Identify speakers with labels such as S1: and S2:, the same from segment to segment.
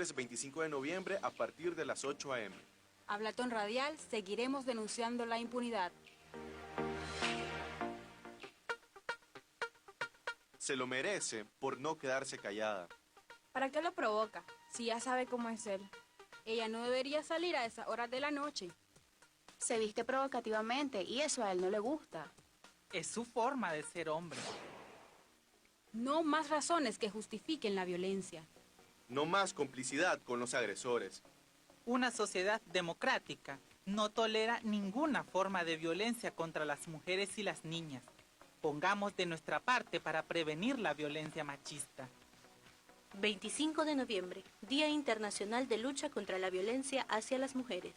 S1: miércoles 25 de noviembre a partir de las 8 a.m.
S2: Hablatón Radial, seguiremos denunciando la impunidad.
S1: Se lo merece por no quedarse callada.
S2: ¿Para qué lo provoca, si ya sabe cómo es él? Ella no debería salir a esas horas de la noche.
S3: Se viste provocativamente y eso a él no le gusta.
S4: Es su forma de ser hombre.
S2: No más razones que justifiquen la violencia.
S1: No más complicidad con los agresores.
S4: Una sociedad democrática no tolera ninguna forma de violencia contra las mujeres y las niñas. Pongamos de nuestra parte para prevenir la violencia machista.
S5: 25 de noviembre, Día Internacional de Lucha contra la Violencia hacia las Mujeres.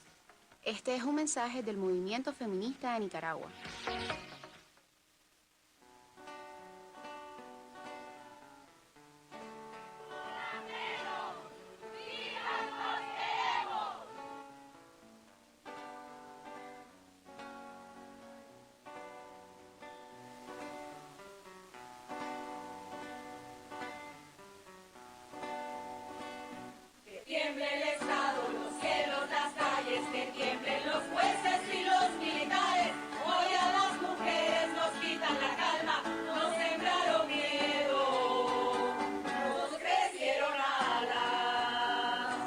S3: Este es un mensaje del movimiento feminista de Nicaragua.
S6: Tiemble el Estado, los cielos, las calles, que tiemblen los jueces y los militares. Hoy a las mujeres nos quitan la calma, nos sembraron miedo, nos crecieron alas.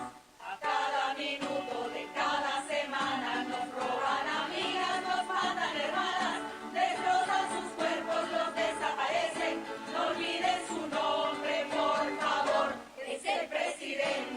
S6: A cada minuto de cada semana nos roban amigas, nos matan hermanas, destrozan sus cuerpos, los desaparecen. No olviden su nombre, por favor, es el presidente.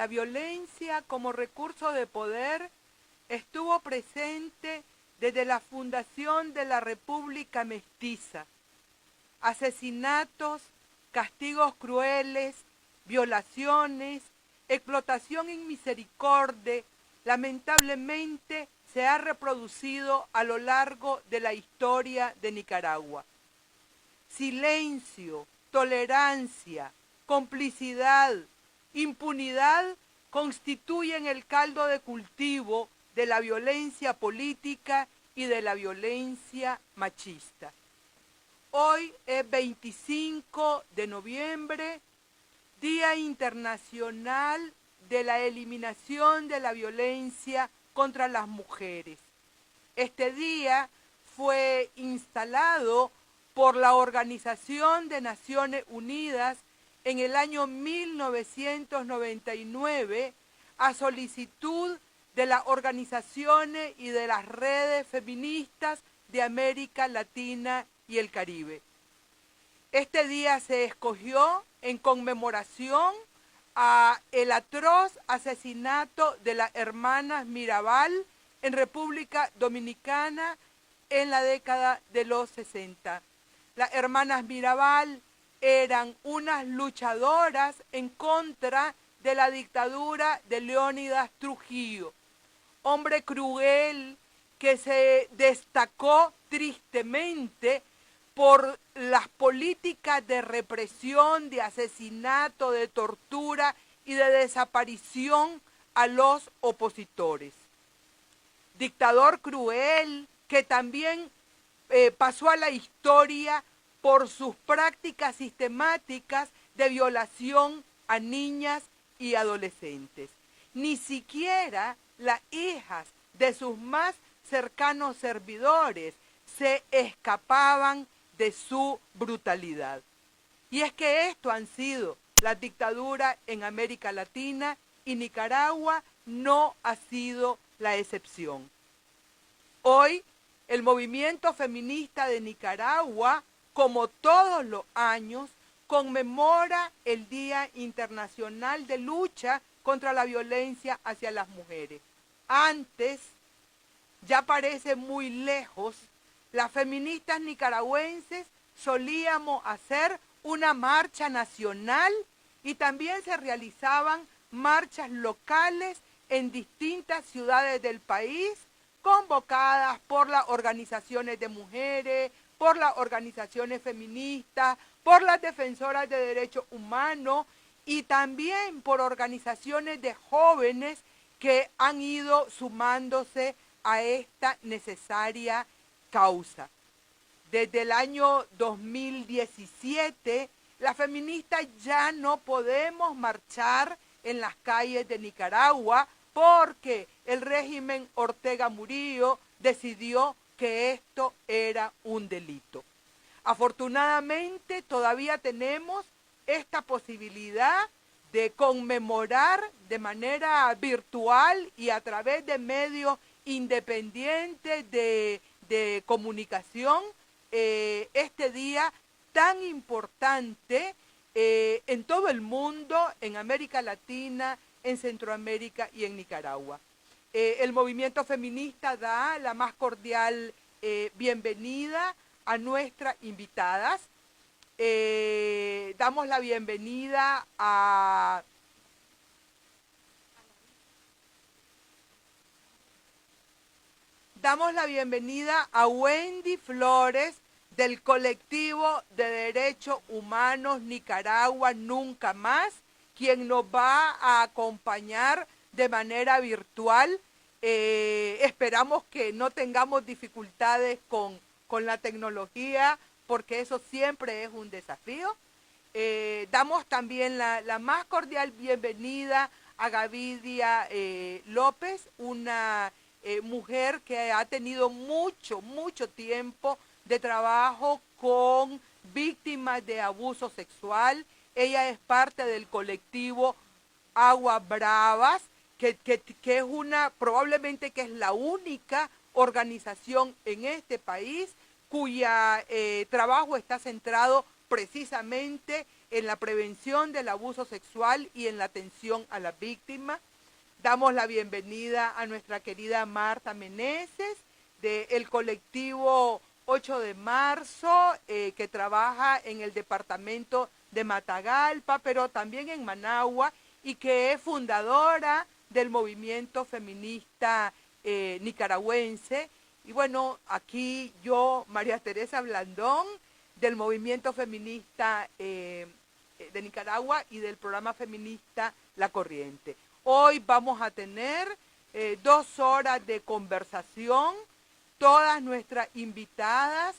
S7: La violencia como recurso de poder estuvo presente desde la fundación de la República Mestiza. Asesinatos, castigos crueles, violaciones, explotación inmisericordia, lamentablemente se ha reproducido a lo largo de la historia de Nicaragua. Silencio, tolerancia, complicidad, impunidad constituyen el caldo de cultivo de la violencia política y de la violencia machista. Hoy es 25 de noviembre, Día Internacional de la Eliminación de la Violencia contra las mujeres. Este día fue instalado por la Organización de Naciones Unidas en el año 1999 a solicitud de las organizaciones y de las redes feministas de América Latina y el Caribe. Este día se escogió en conmemoración a el atroz asesinato de las hermanas Mirabal en República Dominicana en la década de los 60. Las hermanas Mirabal eran unas luchadoras en contra de la dictadura de Leónidas Trujillo, hombre cruel que se destacó tristemente por las políticas de represión, de asesinato, de tortura y de desaparición a los opositores. Dictador cruel que también pasó a la historia por sus prácticas sistemáticas de violación a niñas y adolescentes. Ni siquiera las hijas de sus más cercanos servidores se escapaban de su brutalidad. Y es que esto han sido las dictaduras en América Latina y Nicaragua no ha sido la excepción. Hoy, el movimiento feminista de Nicaragua, como todos los años, conmemora el Día Internacional de Lucha contra la Violencia hacia las Mujeres. Antes, ya parece muy lejos, las feministas nicaragüenses solíamos hacer una marcha nacional y también se realizaban marchas locales en distintas ciudades del país, convocadas por las organizaciones de mujeres, por las organizaciones feministas, por las defensoras de derechos humanos y también por organizaciones de jóvenes que han ido sumándose a esta necesaria causa. Desde el año 2017, las feministas ya no podemos marchar en las calles de Nicaragua porque el régimen Ortega Murillo decidió que esto era un delito. Afortunadamente, todavía tenemos esta posibilidad de conmemorar de manera virtual y a través de medios independientes de comunicación este día tan importante en todo el mundo, en América Latina, en Centroamérica y en Nicaragua. El movimiento feminista da la más cordial bienvenida a nuestras invitadas. Damos la bienvenida a Wendy Flores del colectivo de Derechos Humanos Nicaragua Nunca Más, quien nos va a acompañar de manera virtual. Esperamos que no tengamos dificultades con la tecnología, porque eso siempre es un desafío. Damos también la más cordial bienvenida a Gavidia López, una mujer que ha tenido mucho tiempo de trabajo con víctimas de abuso sexual. Ella es parte del colectivo Aguas Bravas, que es probablemente que es la única organización en este país cuya trabajo está centrado precisamente en la prevención del abuso sexual y en la atención a las víctimas. Damos la bienvenida a nuestra querida Marta Meneses del colectivo 8 de marzo, que trabaja en el departamento de Matagalpa, pero también en Managua, y que es fundadora del movimiento feminista nicaragüense. Y bueno, aquí yo, María Teresa Blandón, del movimiento feminista de Nicaragua y del programa feminista La Corriente. Hoy vamos a tener 2 horas de conversación. Todas nuestras invitadas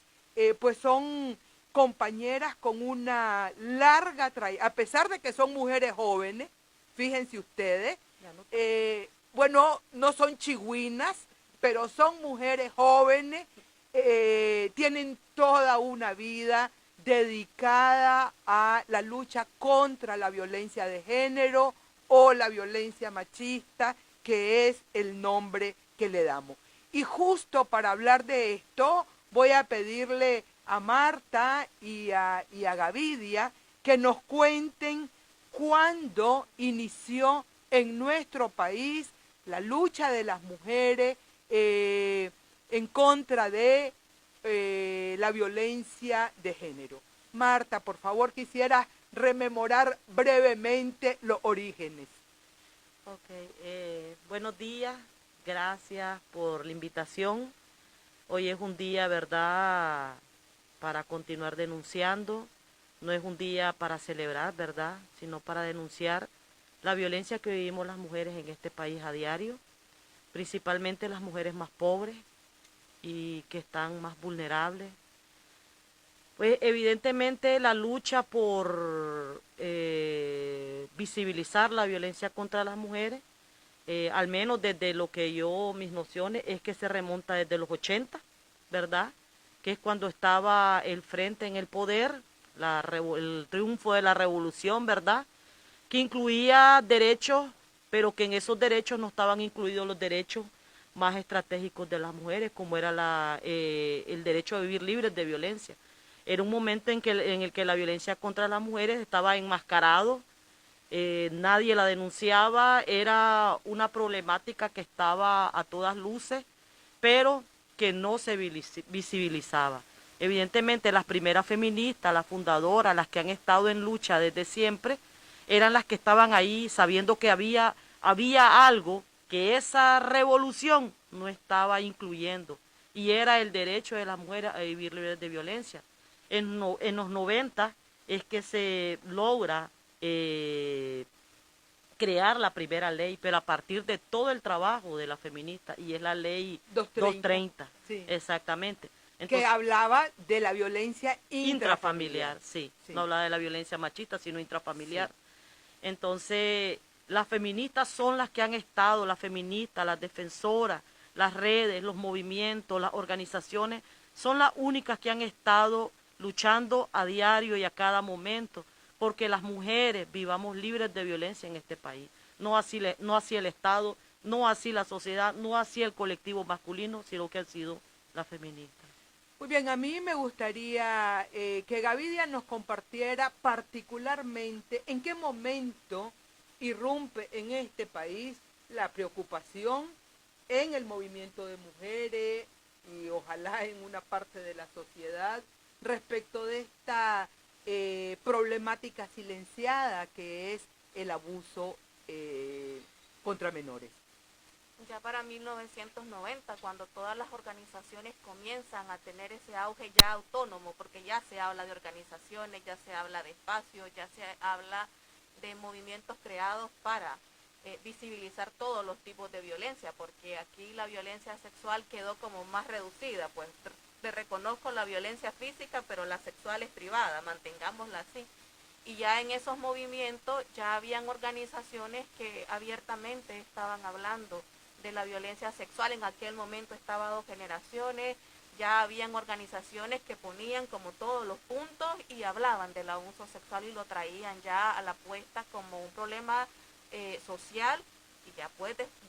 S7: pues son compañeras con una larga trayectoria, a pesar de que son mujeres jóvenes, fíjense ustedes, bueno, no son chigüinas, pero son mujeres jóvenes, tienen toda una vida dedicada a la lucha contra la violencia de género o la violencia machista, que es el nombre que le damos. Y justo para hablar de esto, voy a pedirle a Marta y a Gavidia que nos cuenten cuándo inició en nuestro país la lucha de las mujeres en contra de la violencia de género. Marta, por favor, quisiera rememorar brevemente los orígenes.
S8: Ok, buenos días, gracias por la invitación. Hoy es un día, ¿verdad?, para continuar denunciando. No es un día para celebrar, ¿verdad?, sino para denunciar la violencia que vivimos las mujeres en este país a diario, principalmente las mujeres más pobres y que están más vulnerables. Pues evidentemente la lucha por visibilizar la violencia contra las mujeres, al menos desde lo que mis nociones es que se remonta desde los 80, ¿verdad?, que es cuando estaba el Frente en el poder, el triunfo de la revolución, ¿verdad?, que incluía derechos, pero que en esos derechos no estaban incluidos los derechos más estratégicos de las mujeres, como era el derecho a vivir libres de violencia. Era un momento en el que la violencia contra las mujeres estaba enmascarado, nadie la denunciaba, era una problemática que estaba a todas luces, pero que no se visibilizaba. Evidentemente las primeras feministas, las fundadoras, las que han estado en lucha desde siempre, eran las que estaban ahí sabiendo que había algo que esa revolución no estaba incluyendo, y era el derecho de las mujeres a vivir libres de violencia. En los 90 es que se logra crear la primera ley, pero a partir de todo el trabajo de la feminista, y es la ley 230,
S7: sí,
S8: exactamente. Entonces,
S7: que hablaba de la violencia intrafamiliar.
S8: Sí, no hablaba de la violencia machista, sino intrafamiliar. Sí. Entonces, las feministas son las que han estado, las feministas, las defensoras, las redes, los movimientos, las organizaciones, son las únicas que han estado luchando a diario y a cada momento, porque las mujeres vivamos libres de violencia en este país. No así el Estado, no así la sociedad, no así el colectivo masculino, sino que han sido las feministas.
S7: Muy bien, a mí me gustaría que Gavidia nos compartiera particularmente en qué momento irrumpe en este país la preocupación en el movimiento de mujeres y ojalá en una parte de la sociedad respecto de esta problemática silenciada que es el abuso contra menores.
S9: Ya para 1990, cuando todas las organizaciones comienzan a tener ese auge ya autónomo, porque ya se habla de organizaciones, ya se habla de espacios, ya se habla de movimientos creados para visibilizar todos los tipos de violencia, porque aquí la violencia sexual quedó como más reducida, pues te reconozco la violencia física, pero la sexual es privada, mantengámosla así. Y ya en esos movimientos ya habían organizaciones que abiertamente estaban hablando de la violencia sexual. En aquel momento estaba Dos Generaciones, ya habían organizaciones que ponían como todos los puntos y hablaban del abuso sexual y lo traían ya a la puesta como un problema social, y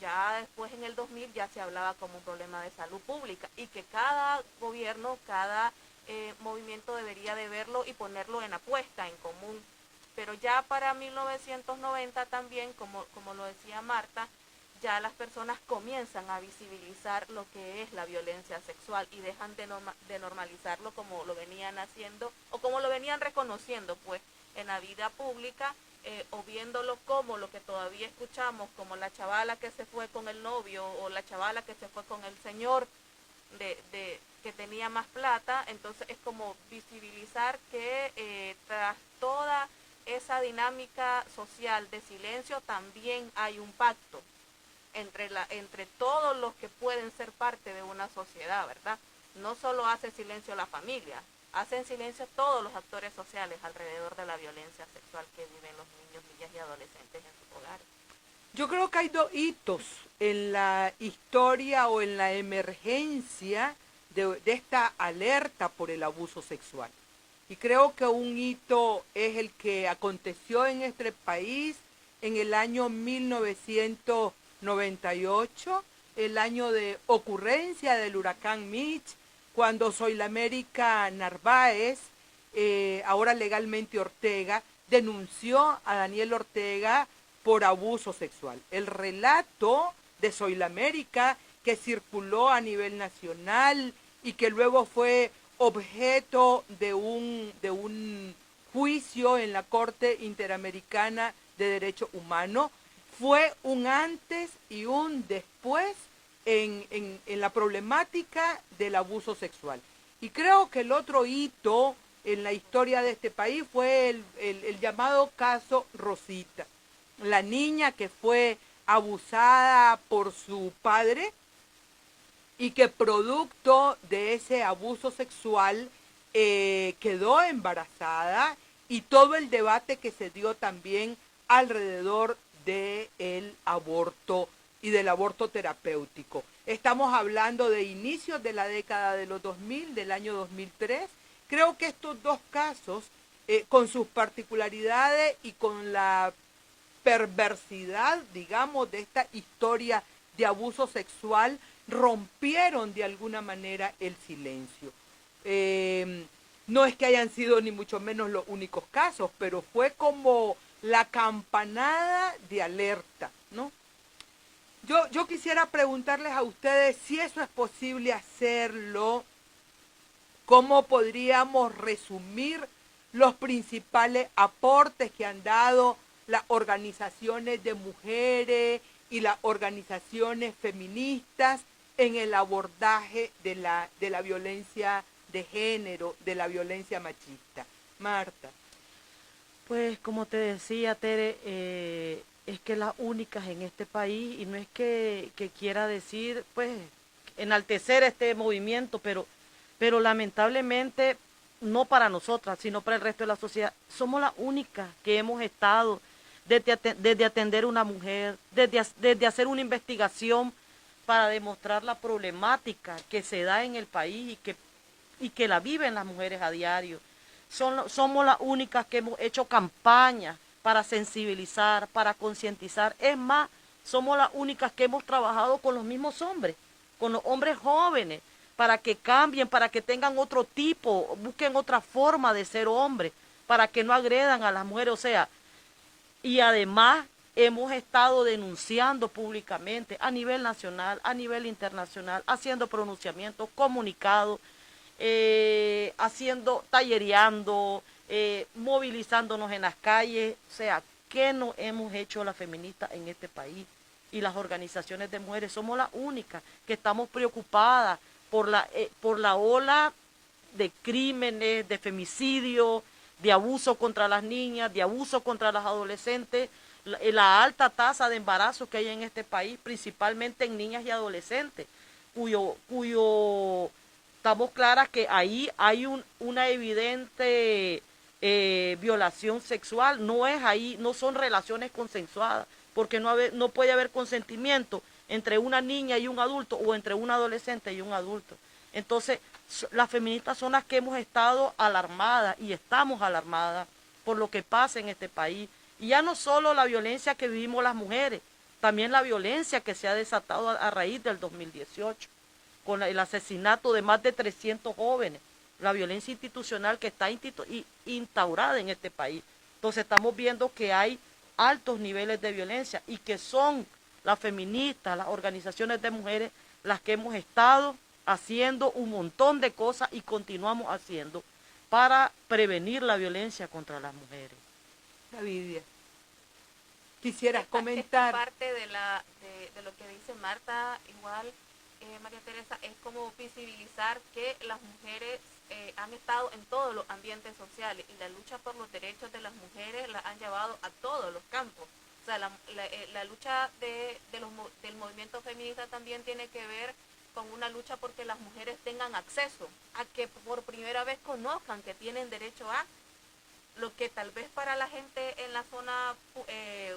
S9: ya después en el 2000 ya se hablaba como un problema de salud pública, y que cada gobierno, cada movimiento debería de verlo y ponerlo en apuesta en común. Pero ya para 1990 también, como lo decía Marta, ya las personas comienzan a visibilizar lo que es la violencia sexual y dejan de normalizarlo como lo venían haciendo o como lo venían reconociendo pues en la vida pública, o viéndolo como lo que todavía escuchamos, como la chavala que se fue con el novio o la chavala que se fue con el señor que tenía más plata. Entonces es como visibilizar que tras toda esa dinámica social de silencio también hay un pacto entre todos los que pueden ser parte de una sociedad, ¿verdad? No solo hace silencio la familia, hacen silencio todos los actores sociales alrededor de la violencia sexual que viven los niños, niñas y adolescentes en sus hogares.
S7: Yo creo que hay dos hitos en la historia o en la emergencia de esta alerta por el abuso sexual. Y creo que un hito es el que aconteció en este país en el año 1998, el año de ocurrencia del huracán Mitch, cuando Soylamérica Narváez, ahora legalmente Ortega, denunció a Daniel Ortega por abuso sexual. El relato de Soylamérica, que circuló a nivel nacional y que luego fue objeto de un juicio en la Corte Interamericana de Derecho Humano, fue un antes y un después en la problemática del abuso sexual. Y creo que el otro hito en la historia de este país fue el llamado caso Rosita, la niña que fue abusada por su padre y que producto de ese abuso sexual quedó embarazada, y todo el debate que se dio también alrededor del aborto y del aborto terapéutico. Estamos hablando de inicios de la década de los 2000, del año 2003. Creo que estos dos casos, con sus particularidades y con la perversidad, digamos, de esta historia de abuso sexual, rompieron de alguna manera el silencio. No es que hayan sido ni mucho menos los únicos casos, pero fue como la campanada de alerta, ¿no? Yo quisiera preguntarles a ustedes si eso es posible hacerlo, cómo podríamos resumir los principales aportes que han dado las organizaciones de mujeres y las organizaciones feministas en el abordaje de la violencia de género, de la violencia machista. Marta.
S8: Pues como te decía, Tere, es que las únicas en este país, y no es que quiera decir, pues, enaltecer este movimiento, pero lamentablemente, no para nosotras, sino para el resto de la sociedad, somos las únicas que hemos estado desde atender a una mujer, desde hacer una investigación para demostrar la problemática que se da en el país y que la viven las mujeres a diario. Somos las únicas que hemos hecho campañas para sensibilizar, para concientizar. Es más, somos las únicas que hemos trabajado con los mismos hombres, con los hombres jóvenes, para que cambien, para que tengan otro tipo, busquen otra forma de ser hombres, para que no agredan a las mujeres. O sea, y además hemos estado denunciando públicamente a nivel nacional, a nivel internacional, haciendo pronunciamientos, comunicados, tallereando, movilizándonos en las calles. O sea, ¿qué no hemos hecho las feministas en este país? Y las organizaciones de mujeres somos las únicas que estamos preocupadas por la ola de crímenes, de femicidio, de abuso contra las niñas, de abuso contra las adolescentes, la alta tasa de embarazo que hay en este país, principalmente en niñas y adolescentes, cuyo estamos claras que ahí hay una evidente violación sexual. No son relaciones consensuadas, porque no puede haber consentimiento entre una niña y un adulto, o entre un adolescente y un adulto. Entonces, las feministas son las que hemos estado alarmadas y estamos alarmadas por lo que pasa en este país. Y ya no solo la violencia que vivimos las mujeres, también la violencia que se ha desatado a raíz del 2018, con el asesinato de más de 300 jóvenes, la violencia institucional que está instaurada en este país. Entonces estamos viendo que hay altos niveles de violencia y que son las feministas, las organizaciones de mujeres, las que hemos estado haciendo un montón de cosas y continuamos haciendo para prevenir la violencia contra las mujeres.
S7: Davidia, quisieras comentar.
S9: Esta parte de lo que dice Marta, igual, María Teresa, es como visibilizar que las mujeres han estado en todos los ambientes sociales, y la lucha por los derechos de las mujeres la han llevado a todos los campos. O sea, la lucha del movimiento feminista también tiene que ver con una lucha porque las mujeres tengan acceso a que por primera vez conozcan que tienen derecho a. Lo que tal vez para la gente en la zona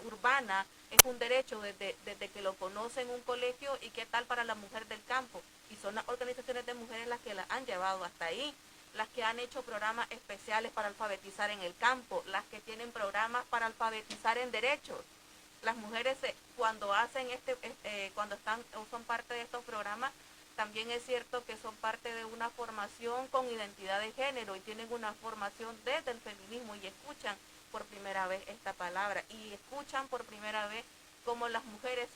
S9: urbana es un derecho desde que lo conoce en un colegio, y qué tal para la mujer del campo. Y son las organizaciones de mujeres las que la han llevado hasta ahí, las que han hecho programas especiales para alfabetizar en el campo, las que tienen programas para alfabetizar en derechos. Las mujeres cuando hacen cuando están o son parte de estos programas, también es cierto que son parte de una formación con identidad de género y tienen una formación desde el feminismo, y escuchan por primera vez esta palabra, y escuchan por primera vez cómo a las mujeres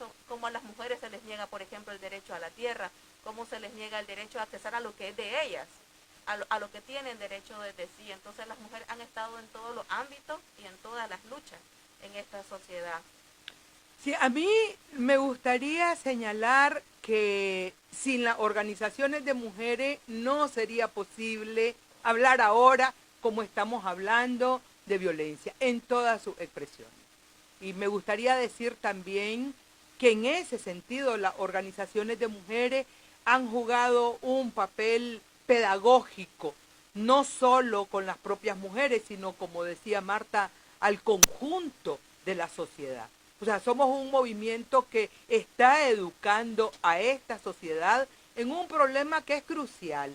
S9: se les niega, por ejemplo, el derecho a la tierra, cómo se les niega el derecho a acceder a lo que es de ellas, a lo que tienen derecho desde sí. Entonces las mujeres han estado en todos los ámbitos y en todas las luchas en esta sociedad.
S7: Sí, a mí me gustaría señalar que sin las organizaciones de mujeres no sería posible hablar ahora como estamos hablando de violencia en todas sus expresiones. Y me gustaría decir también que en ese sentido las organizaciones de mujeres han jugado un papel pedagógico, no solo con las propias mujeres, sino, como decía Marta, al conjunto de la sociedad. O sea, somos un movimiento que está educando a esta sociedad en un problema que es crucial.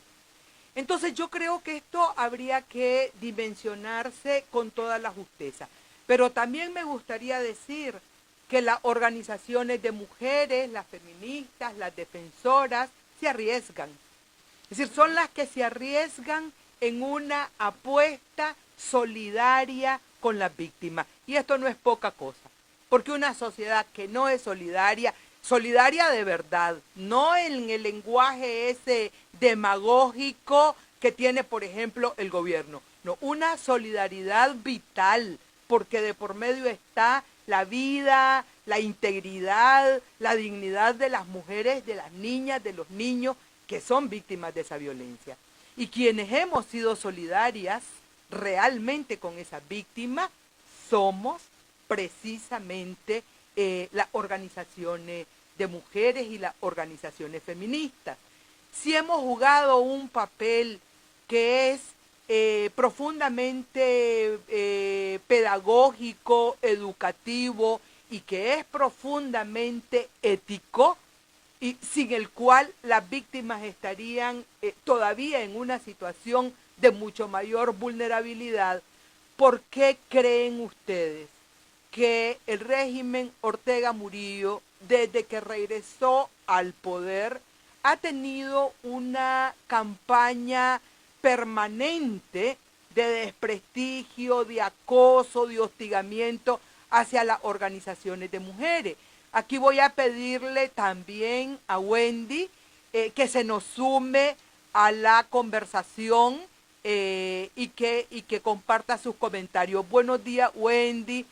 S7: Entonces yo creo que esto habría que dimensionarse con toda la justeza. Pero también me gustaría decir que las organizaciones de mujeres, las feministas, las defensoras, se arriesgan. Es decir, son las que se arriesgan en una apuesta solidaria con las víctimas. Y esto no es poca cosa. Porque una sociedad que no es solidaria, solidaria de verdad, no en el lenguaje ese demagógico que tiene, por ejemplo, el gobierno, no, una solidaridad vital, porque de por medio está la vida, la integridad, la dignidad de las mujeres, de las niñas, de los niños que son víctimas de esa violencia. Y quienes hemos sido solidarias realmente con esas víctimas somos precisamente las organizaciones de mujeres y las organizaciones feministas. Si hemos jugado un papel que es profundamente pedagógico, educativo y que es profundamente ético, y sin el cual las víctimas estarían todavía en una situación de mucho mayor vulnerabilidad. ¿Por qué creen ustedes que el régimen Ortega Murillo, desde que regresó al poder, ha tenido una campaña permanente de desprestigio, de acoso, de hostigamiento hacia las organizaciones de mujeres? Aquí voy a pedirle también a Wendy que se nos sume a la conversación y que comparta sus comentarios. Buenos días, Wendy.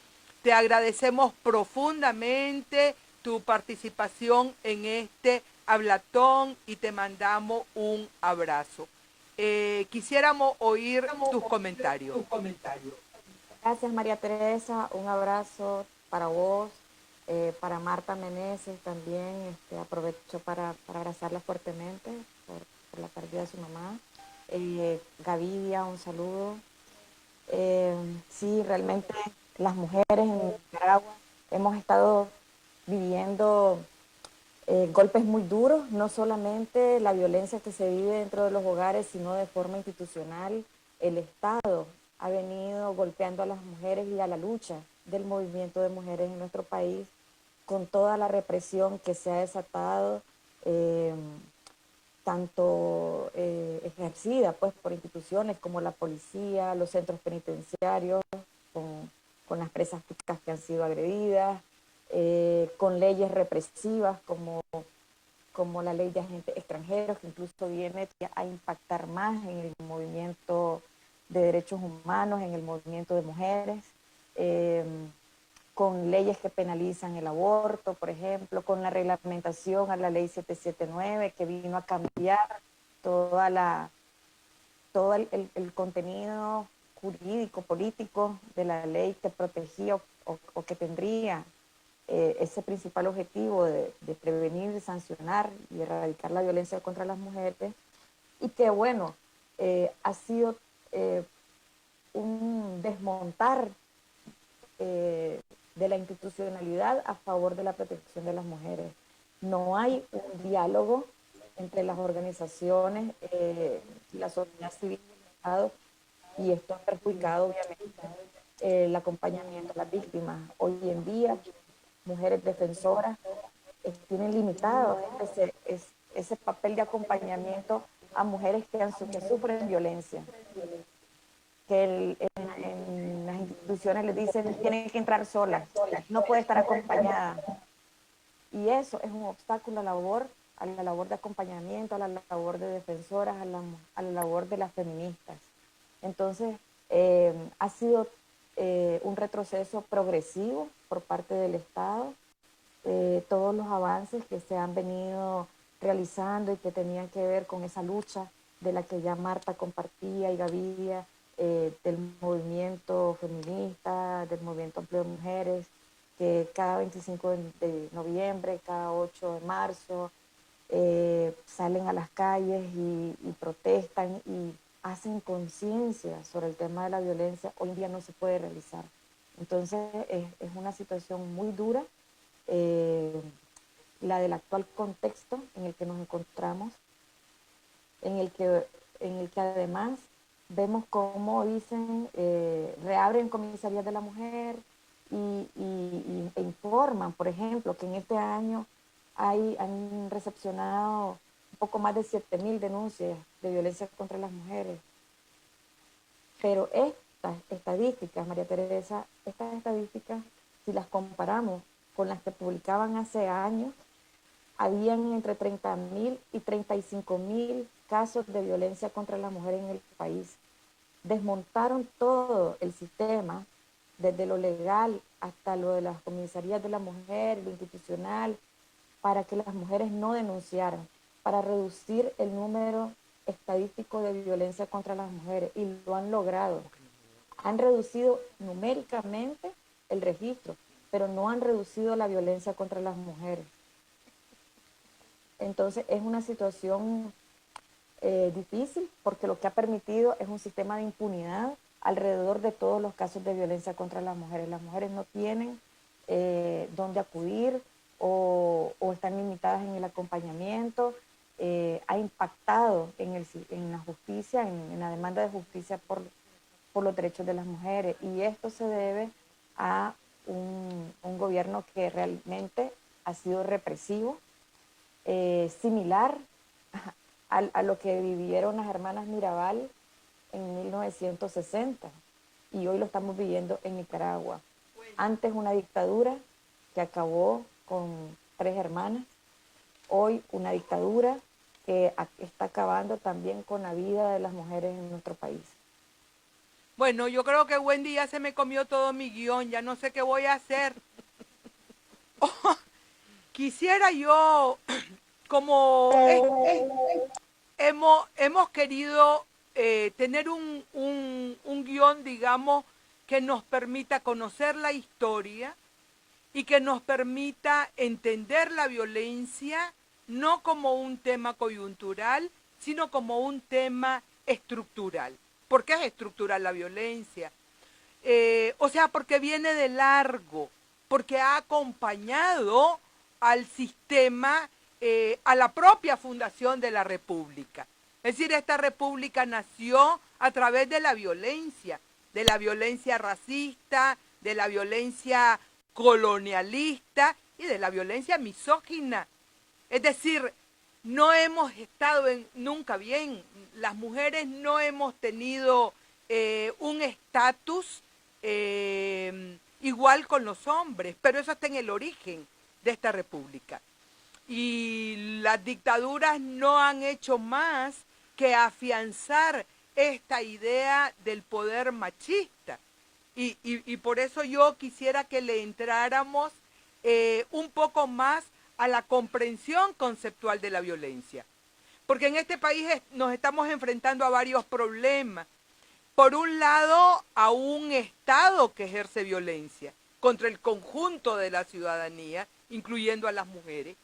S7: Te agradecemos profundamente tu participación en este hablatón y te mandamos un abrazo. Quisiéramos oír tus comentarios.
S10: Gracias, María Teresa. Un abrazo para vos, para Marta Meneses también. Aprovecho para abrazarla fuertemente por la pérdida de su mamá. Gavidia, un saludo. Sí, realmente las mujeres en Nicaragua hemos estado viviendo golpes muy duros, no solamente la violencia que se vive dentro de los hogares, sino de forma institucional. El Estado ha venido golpeando a las mujeres y a la lucha del movimiento de mujeres en nuestro país con toda la represión que se ha desatado, tanto ejercida pues por instituciones como la policía, los centros penitenciarios, con las presas públicas que han sido agredidas, con leyes represivas como la ley de agentes extranjeros, que incluso viene a impactar más en el movimiento de derechos humanos, en el movimiento de mujeres, con leyes que penalizan el aborto, por ejemplo, con la reglamentación a la ley 779, que vino a cambiar todo el contenido jurídico, político de la ley que protegía o que tendría ese principal objetivo de prevenir, sancionar y erradicar la violencia contra las mujeres, y que bueno, ha sido un desmontar de la institucionalidad a favor de la protección de las mujeres. No hay un diálogo entre las organizaciones, la sociedad civil y el Estado, y esto ha perjudicado obviamente el acompañamiento a las víctimas. Hoy en día, mujeres defensoras tienen limitado ese papel de acompañamiento a mujeres que sufren violencia. Que en las instituciones les dicen tienen que entrar solas, no puede estar acompañada. Y eso es un obstáculo a la labor de acompañamiento, a la labor de defensoras, a la labor de las feministas. Entonces, ha sido un retroceso progresivo por parte del Estado. Todos los avances que se han venido realizando y que tenían que ver con esa lucha de la que ya Marta compartía y Gaviria, del movimiento feminista, del movimiento amplio de mujeres, que cada 25 de noviembre, cada 8 de marzo, salen a las calles y protestan y hacen conciencia sobre el tema de la violencia. Hoy en día no se puede realizar. Entonces es una situación muy dura, la del actual contexto en el que nos encontramos, en el que además vemos cómo dicen, reabren comisarías de la mujer e informan, por ejemplo, que en este año han recepcionado un poco más de 7.000 denuncias de violencia contra las mujeres. Pero estas estadísticas, María Teresa, si las comparamos con las que publicaban hace años, habían entre 30.000 y 35.000 casos de violencia contra la mujer en el país. Desmontaron todo el sistema, desde lo legal hasta lo de las comisarías de la mujer, lo institucional, para que las mujeres no denunciaran, para reducir el número estadístico de violencia contra las mujeres, y lo han logrado. Han reducido numéricamente el registro, pero no han reducido la violencia contra las mujeres. Entonces es una situación difícil, porque lo que ha permitido es un sistema de impunidad alrededor de todos los casos de violencia contra las mujeres. Las mujeres no tienen dónde acudir o están limitadas en el acompañamiento. Ha impactado en la justicia, en la demanda de justicia por los derechos de las mujeres, y esto se debe a un gobierno que realmente ha sido represivo, similar a lo que vivieron las hermanas Mirabal en 1960, y hoy lo estamos viviendo en Nicaragua. Antes una dictadura que acabó con 3 hermanas, hoy una dictadura que está acabando también con la vida de las mujeres en nuestro país.
S7: Bueno, yo creo que Wendy ya se me comió todo mi guión, ya no sé qué voy a hacer. Quisiera yo, como hemos querido tener un guión, digamos, que nos permita conocer la historia y que nos permita entender la violencia no como un tema coyuntural, sino como un tema estructural. ¿Por qué es estructural la violencia? O sea, porque viene de largo, porque ha acompañado al sistema, a la propia fundación de la República. Es decir, esta República nació a través de la violencia racista, de la violencia colonialista y de la violencia misógina. Es decir, no hemos estado nunca bien, las mujeres no hemos tenido un estatus igual con los hombres, pero eso está en el origen de esta república. Y las dictaduras no han hecho más que afianzar esta idea del poder machista. Y por eso yo quisiera que le entráramos un poco más a la comprensión conceptual de la violencia. Porque en este país nos estamos enfrentando a varios problemas. Por un lado, a un Estado que ejerce violencia contra el conjunto de la ciudadanía, incluyendo a las mujeres,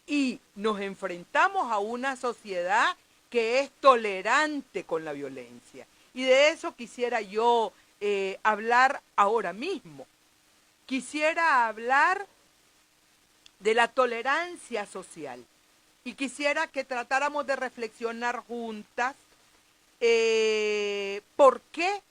S7: y nos enfrentamos a una sociedad que es tolerante con la violencia, Y de eso quisiera yo hablar ahora mismo. Quisiera hablar de la tolerancia social y quisiera que tratáramos de reflexionar juntas por qué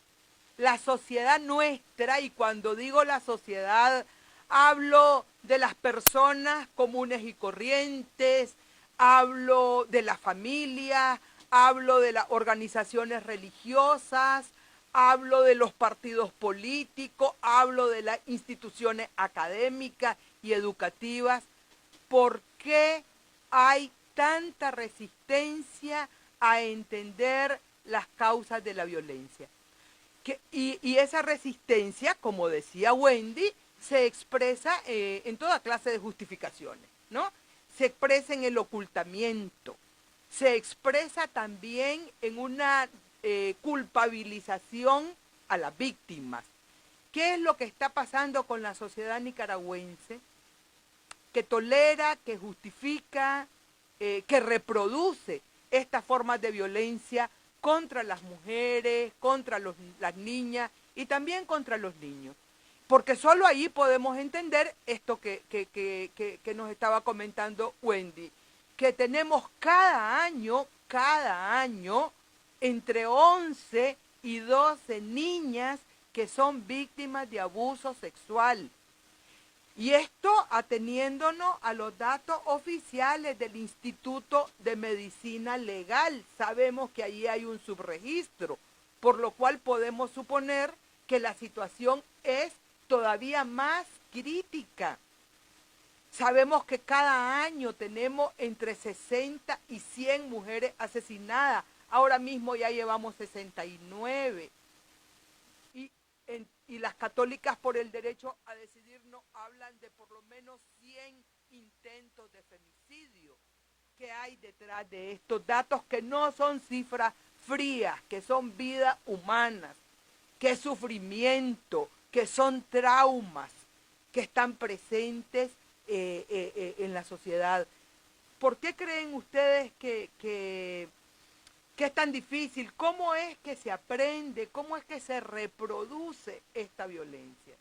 S7: la sociedad nuestra, y cuando digo la sociedad hablo de las personas comunes y corrientes, hablo de la familia, hablo de las organizaciones religiosas, hablo de los partidos políticos, hablo de las instituciones académicas y educativas. ¿Por qué hay tanta resistencia a entender las causas de la violencia? Y esa resistencia, como decía Wendy, se expresa en toda clase de justificaciones, ¿no? Se expresa en el ocultamiento, se expresa también en una culpabilización a las víctimas. ¿Qué es lo que está pasando con la sociedad nicaragüense? Que tolera, que justifica, que reproduce estas formas de violencia contra las mujeres, contra las niñas y también contra los niños. Porque solo ahí podemos entender esto que nos estaba comentando Wendy, que tenemos cada año, entre 11 y 12 niñas que son víctimas de abuso sexual. Y esto ateniéndonos a los datos oficiales del Instituto de Medicina Legal. Sabemos que allí hay un subregistro, por lo cual podemos suponer que la situación es todavía más crítica. Sabemos que cada año tenemos entre 60 y 100 mujeres asesinadas. Ahora mismo ya llevamos 69. Y las católicas por el derecho a decidir nos hablan de por lo menos 100 intentos de femicidio que hay detrás de estos datos, que no son cifras frías, que son vidas humanas, que es sufrimiento, que son traumas que están presentes en la sociedad. ¿Por qué creen ustedes que es tan difícil? ¿Cómo es que se aprende? ¿Cómo es que se reproduce esta violencia?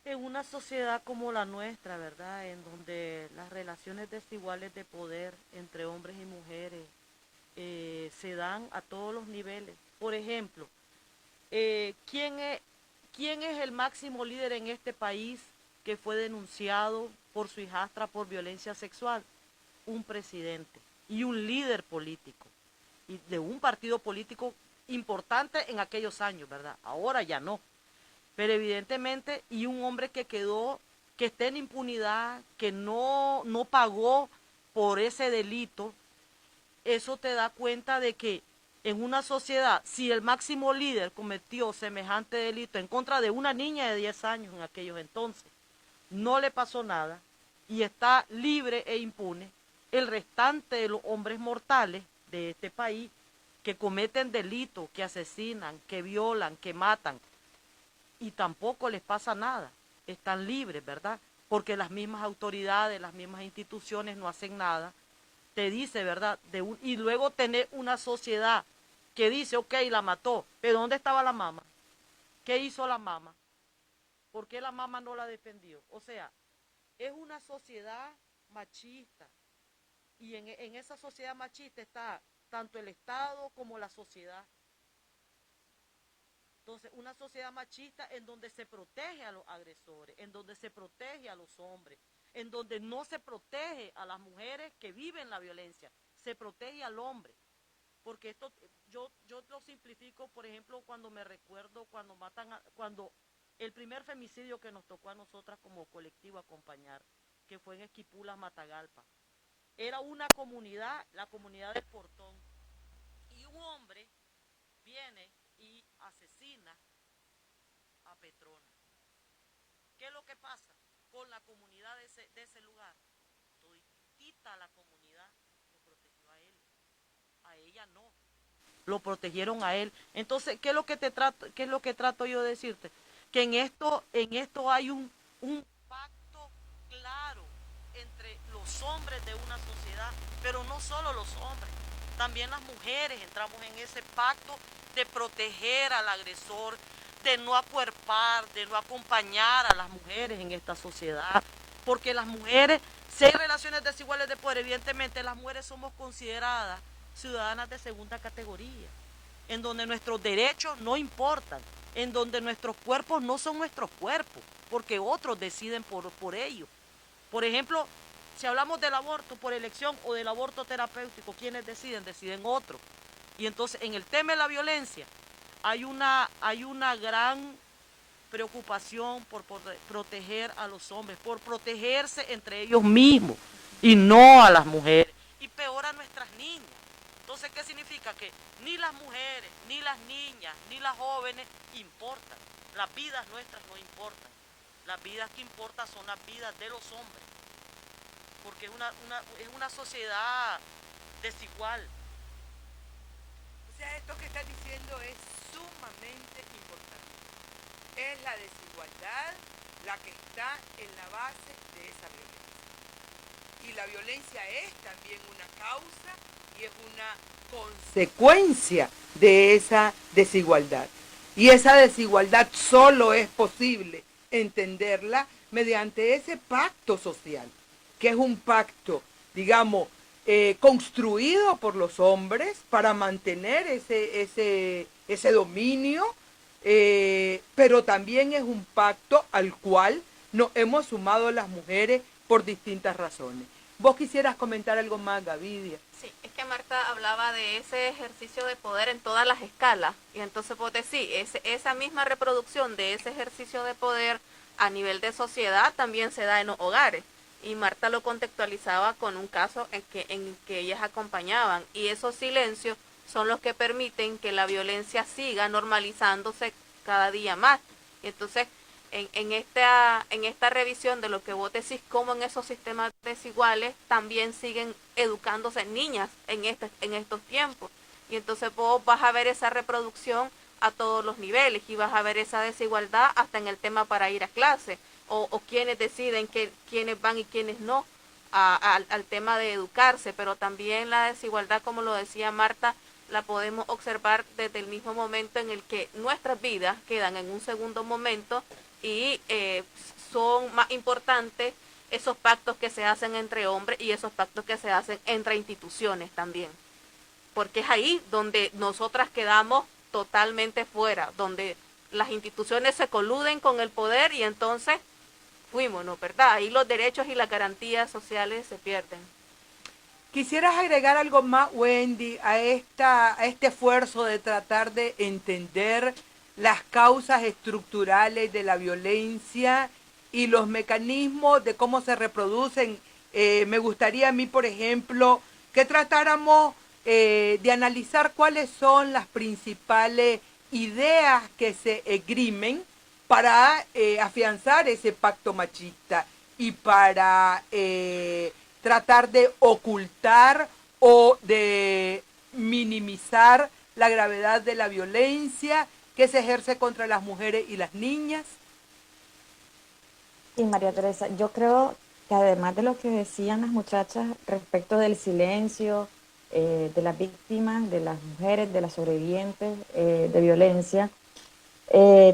S8: En una sociedad como la nuestra, ¿verdad? En donde las relaciones desiguales de poder entre hombres y mujeres se dan a todos los niveles. Por ejemplo, ¿quién es el máximo líder en este país que fue denunciado por su hijastra por violencia sexual? Un presidente y un líder político, y de un partido político importante en aquellos años, ¿verdad? Ahora ya no. Pero evidentemente, y un hombre que está en impunidad, que no pagó por ese delito, eso te da cuenta de que en una sociedad, si el máximo líder cometió semejante delito en contra de una niña de 10 años en aquellos entonces, no le pasó nada y está libre e impune, el restante de los hombres mortales de este país que cometen delitos, que asesinan, que violan, que matan, y tampoco les pasa nada, están libres, ¿verdad? Porque las mismas autoridades, las mismas instituciones no hacen nada, te dice, ¿verdad? Y luego tener una sociedad que dice, ok, la mató, pero ¿dónde estaba la mamá? ¿Qué hizo la mamá? ¿Por qué la mamá no la defendió? O sea, es una sociedad machista. Y en esa sociedad machista está tanto el Estado como la sociedad. Entonces, una sociedad machista en donde se protege a los agresores, en donde se protege a los hombres, en donde no se protege a las mujeres que viven la violencia, se protege al hombre. Porque esto, yo lo simplifico, por ejemplo, cuando me recuerdo, cuando el primer femicidio que nos tocó a nosotras como colectivo acompañar, que fue en Esquipulas, Matagalpa. Era una comunidad, la comunidad del Portón, y un hombre viene y asesina a Petrona. ¿Qué es lo que pasa con la comunidad de ese lugar? Toditita la comunidad lo protegió a él, a ella no, lo protegieron a él. Entonces, ¿qué es lo que trato yo de decirte? Que en esto hay un pacto claro entre los hombres de una sociedad, pero no solo los hombres, también las mujeres entramos en ese pacto de proteger al agresor, de no acuerpar, de no acompañar a las mujeres en esta sociedad, porque las mujeres, si hay relaciones desiguales de poder, evidentemente las mujeres somos consideradas ciudadanas de segunda categoría, en donde nuestros derechos no importan, en donde nuestros cuerpos no son nuestros cuerpos, porque otros deciden por ellos. Por ejemplo, si hablamos del aborto por elección o del aborto terapéutico, ¿quiénes deciden? Deciden otros. Y entonces en el tema de la violencia hay una gran preocupación por proteger a los hombres, por protegerse entre ellos mismos y no a las mujeres. Y peor a nuestras niñas. Entonces, ¿qué significa? Que ni las mujeres, ni las niñas, ni las jóvenes importan. Las vidas nuestras no importan. Las vidas que importan son las vidas de los hombres. Porque es una sociedad desigual.
S7: O sea, esto que está diciendo es sumamente importante. Es la desigualdad la que está en la base de esa violencia. Y la violencia es también una causa y es una consecuencia de esa desigualdad. Y esa desigualdad solo es posible entenderla mediante ese pacto social, que es un pacto, digamos, construido por los hombres para mantener ese dominio, pero también es un pacto al cual nos hemos sumado las mujeres por distintas razones. ¿Vos quisieras comentar algo más, Gavidia?
S9: Sí, es que Marta hablaba de ese ejercicio de poder en todas las escalas, y entonces vos decís, esa misma reproducción de ese ejercicio de poder a nivel de sociedad también se da en los hogares. Y Marta lo contextualizaba con un caso en que ellas acompañaban, y esos silencios son los que permiten que la violencia siga normalizándose cada día más. Y entonces, en esta revisión de lo que vos decís, cómo en esos sistemas desiguales también siguen educándose niñas en estos tiempos. Y entonces vos vas a ver esa reproducción a todos los niveles, y vas a ver esa desigualdad hasta en el tema para ir a clase, o quienes deciden quiénes van y quiénes no al tema de educarse. Pero también la desigualdad, como lo decía Marta, la podemos observar desde el mismo momento en el que nuestras vidas quedan en un segundo momento, y son más importantes esos pactos que se hacen entre hombres y esos pactos que se hacen entre instituciones también, porque es ahí donde nosotras quedamos totalmente fuera, donde las instituciones se coluden con el poder, y entonces fuimos, ¿no? ¿Verdad? Ahí los derechos y las garantías sociales se pierden.
S7: ¿Quisieras agregar algo más, Wendy, a este esfuerzo de tratar de entender las causas estructurales de la violencia y los mecanismos de cómo se reproducen? Me gustaría a mí, por ejemplo, que tratáramos de analizar cuáles son las principales ideas que se esgrimen para afianzar ese pacto machista y para tratar de ocultar o de minimizar la gravedad de la violencia que se ejerce contra las mujeres y las niñas.
S10: Y María Teresa, yo creo que además de lo que decían las muchachas respecto del silencio de las víctimas, de las mujeres, de las sobrevivientes de violencia,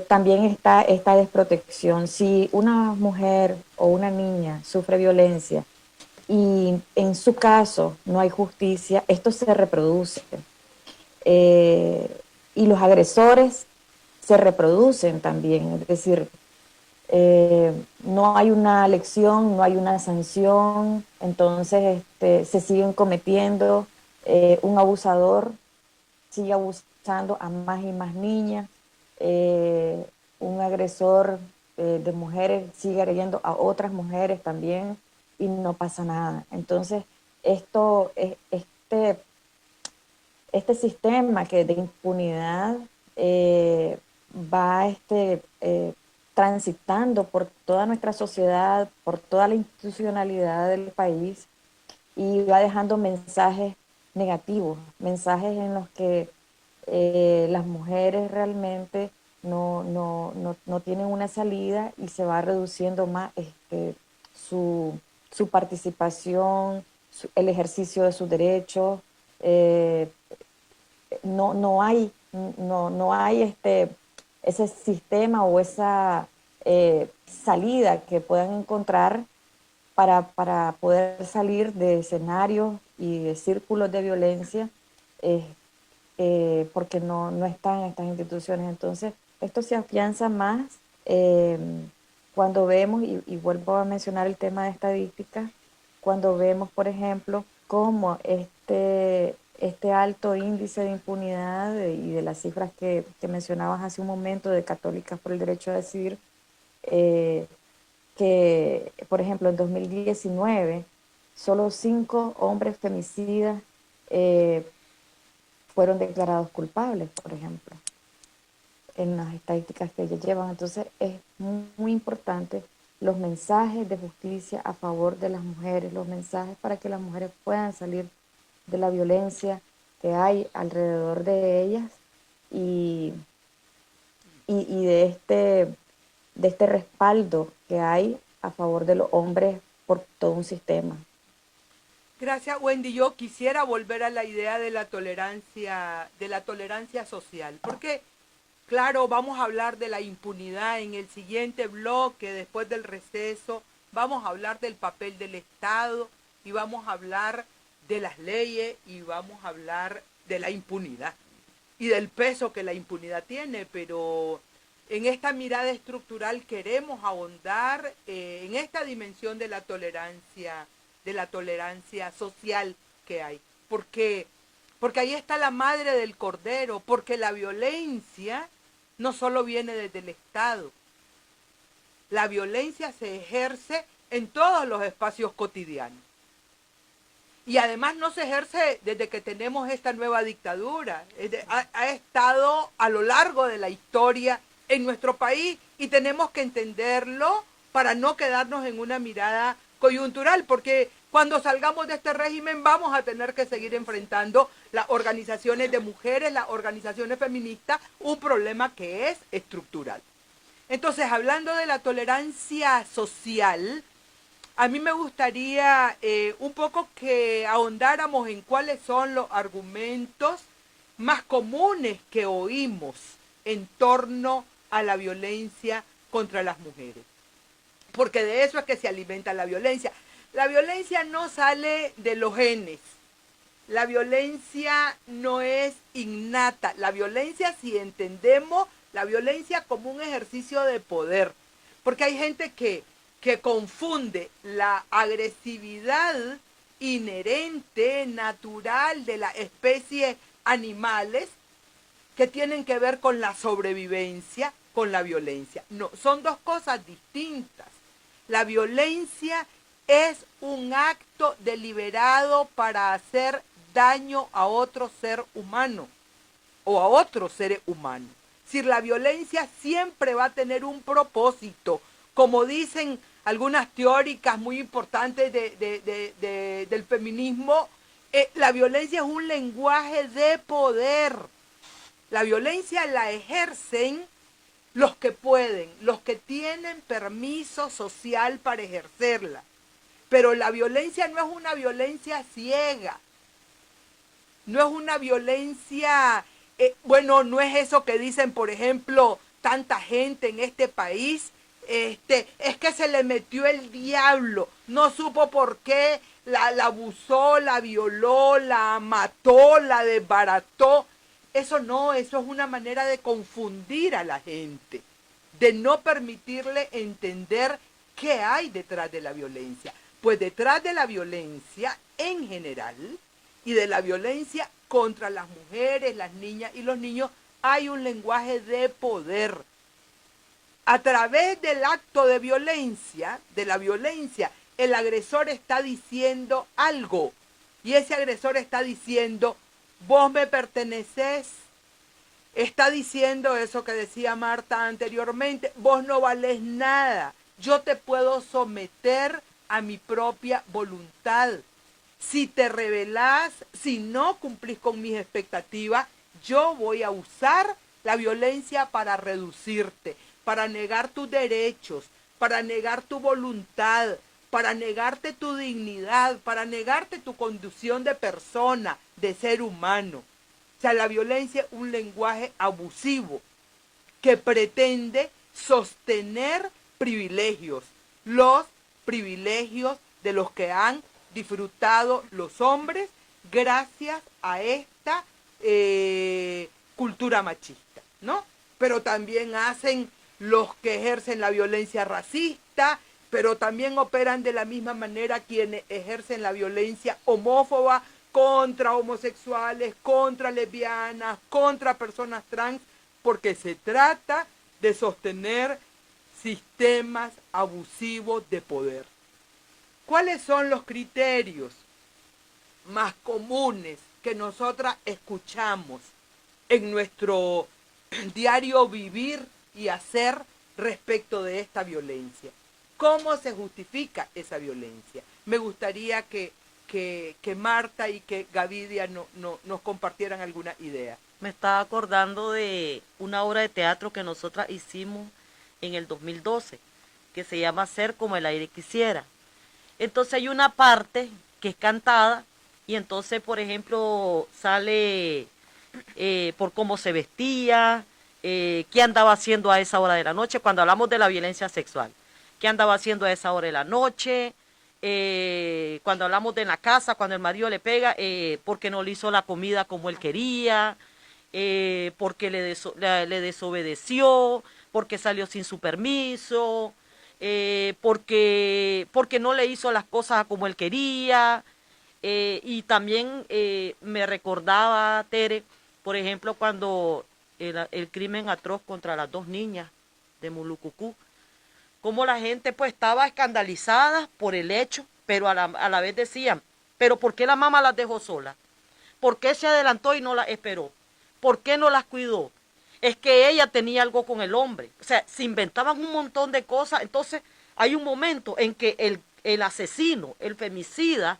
S10: también está esta desprotección. Si una mujer o una niña sufre violencia y en su caso no hay justicia, esto se reproduce. Y los agresores se reproducen también, es decir, no hay una lección, no hay una sanción, entonces se siguen cometiendo, un abusador sigue abusando a más y más niñas, un agresor de mujeres sigue agrediendo a otras mujeres también y no pasa nada. Entonces, este sistema de impunidad va transitando por toda nuestra sociedad, por toda la institucionalidad del país, y va dejando mensajes negativos, mensajes en los que las mujeres realmente no tienen una salida, y se va reduciendo más su participación, el ejercicio de sus derechos, no hay ese sistema o esa salida que puedan encontrar para poder salir de escenarios y de círculos de violencia, porque no están en estas instituciones. Entonces, esto se afianza más cuando vemos, y vuelvo a mencionar el tema de estadísticas, cuando vemos, por ejemplo, cómo este alto índice de impunidad y de las cifras que mencionabas hace un momento de Católicas por el Derecho a Decidir, que, por ejemplo, en 2019, solo 5 hombres femicidas fueron declarados culpables, por ejemplo, en las estadísticas que ellos llevan. Entonces, es muy importante los mensajes de justicia a favor de las mujeres, los mensajes para que las mujeres puedan salir de la violencia que hay alrededor de ellas y de este respaldo que hay a favor de los hombres por todo un sistema.
S7: Gracias, Wendy. Yo quisiera volver a la idea de la tolerancia social, porque, claro, vamos a hablar de la impunidad en el siguiente bloque, después del receso, vamos a hablar del papel del Estado y vamos a hablar de las leyes y vamos a hablar de la impunidad y del peso que la impunidad tiene, pero en esta mirada estructural queremos ahondar en esta dimensión de la tolerancia social que hay, porque ahí está la madre del cordero, porque la violencia no solo viene desde el Estado, la violencia se ejerce en todos los espacios cotidianos. Y además no se ejerce desde que tenemos esta nueva dictadura, ha estado a lo largo de la historia en nuestro país y tenemos que entenderlo para no quedarnos en una mirada coyuntural, porque cuando salgamos de este régimen vamos a tener que seguir enfrentando las organizaciones de mujeres, las organizaciones feministas, un problema que es estructural. Entonces, hablando de la tolerancia social, a mí me gustaría un poco que ahondáramos en cuáles son los argumentos más comunes que oímos en torno a la violencia contra las mujeres. Porque de eso es que se alimenta la violencia. La violencia no sale de los genes. La violencia no es innata. La violencia, si entendemos la violencia como un ejercicio de poder. Porque hay gente que confunde la agresividad inherente, natural de las especies animales que tienen que ver con la sobrevivencia, con la violencia. No, son dos cosas distintas. La violencia es un acto deliberado para hacer daño a otro ser humano o a otros seres humanos. Si la violencia siempre va a tener un propósito, como dicen algunas teóricas muy importantes del feminismo, la violencia es un lenguaje de poder. La violencia la ejercen los que pueden, los que tienen permiso social para ejercerla. Pero la violencia no es una violencia ciega. No es una violencia, no es eso que dicen, por ejemplo, tanta gente en este país, es que se le metió el diablo, no supo por qué, la abusó, la violó, la mató, la desbarató. Eso no, eso es una manera de confundir a la gente, de no permitirle entender qué hay detrás de la violencia. Pues detrás de la violencia en general y de la violencia contra las mujeres, las niñas y los niños hay un lenguaje de poder. A través del acto de violencia, el agresor está diciendo algo. Y ese agresor está diciendo, vos me pertenecés. Está diciendo eso que decía Marta anteriormente, vos no valés nada. Yo te puedo someter a mi propia voluntad. Si te rebelás, si no cumplís con mis expectativas, yo voy a usar la violencia para reducirte, para negar tus derechos, para negar tu voluntad, para negarte tu dignidad, para negarte tu condición de persona, de ser humano. O sea, la violencia es un lenguaje abusivo que pretende sostener privilegios, los privilegios de los que han disfrutado los hombres gracias a esta cultura machista, ¿no? Pero también hacen los que ejercen la violencia racista, pero también operan de la misma manera quienes ejercen la violencia homófoba contra homosexuales, contra lesbianas, contra personas trans, porque se trata de sostener sistemas abusivos de poder. ¿Cuáles son los criterios más comunes que nosotras escuchamos en nuestro diario vivir y hacer respecto de esta violencia? ¿Cómo se justifica esa violencia? Me gustaría que Marta y que Gavidia nos compartieran alguna idea.
S8: Me estaba acordando de una obra de teatro que nosotras hicimos en el 2012, que se llama Ser como el aire quisiera. Entonces hay una parte que es cantada y entonces, por ejemplo, sale por cómo se vestía, qué andaba haciendo a esa hora de la noche, cuando hablamos de la violencia sexual. ¿Qué andaba haciendo a esa hora de la noche? Cuando hablamos de la casa, cuando el marido le pega, porque no le hizo la comida como él quería, porque le desobedeció, porque salió sin su permiso, porque no le hizo las cosas como él quería. Y también me recordaba, Tere, por ejemplo, cuando el crimen atroz contra las 2 niñas de Mulucucú, como la gente pues estaba escandalizada por el hecho, pero a la vez decían, pero ¿por qué la mamá las dejó solas? ¿Por qué se adelantó y no las esperó? ¿Por qué no las cuidó? Es que ella tenía algo con el hombre. O sea, se inventaban un montón de cosas. Entonces hay un momento en que el asesino, el femicida,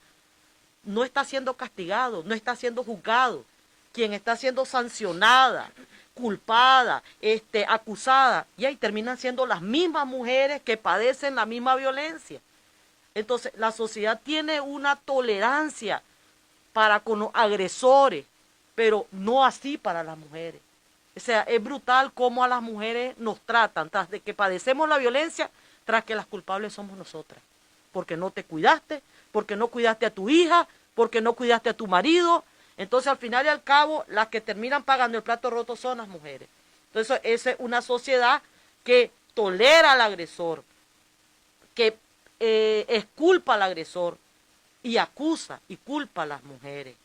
S8: no está siendo castigado, no está siendo juzgado. Quien está siendo sancionada, culpada, acusada, y ahí terminan siendo las mismas mujeres que padecen la misma violencia. Entonces, la sociedad tiene una tolerancia para con los agresores, pero no así para las mujeres. O sea, es brutal cómo a las mujeres nos tratan, tras de que padecemos la violencia, tras que las culpables somos nosotras. Porque no te cuidaste, porque no cuidaste a tu hija, porque no cuidaste a tu marido. Entonces, al final y al cabo, las que terminan pagando el plato roto son las mujeres. Entonces, esa es una sociedad que tolera al agresor, que exculpa al agresor y acusa y culpa a las mujeres.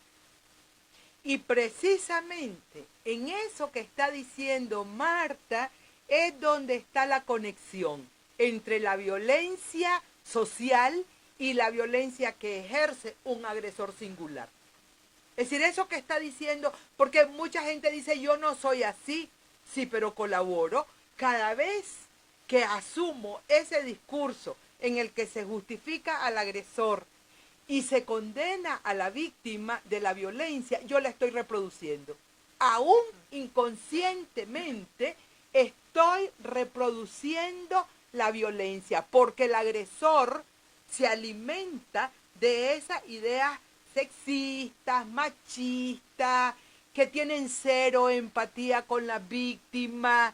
S7: Y precisamente en eso que está diciendo Marta es donde está la conexión entre la violencia social y la violencia que ejerce un agresor singular. Es decir, eso que está diciendo, porque mucha gente dice, yo no soy así, sí, pero colaboro. Cada vez que asumo ese discurso en el que se justifica al agresor y se condena a la víctima de la violencia, yo la estoy reproduciendo. Aún inconscientemente estoy reproduciendo la violencia, porque el agresor se alimenta de esas ideas sexistas, machistas, que tienen cero empatía con la víctima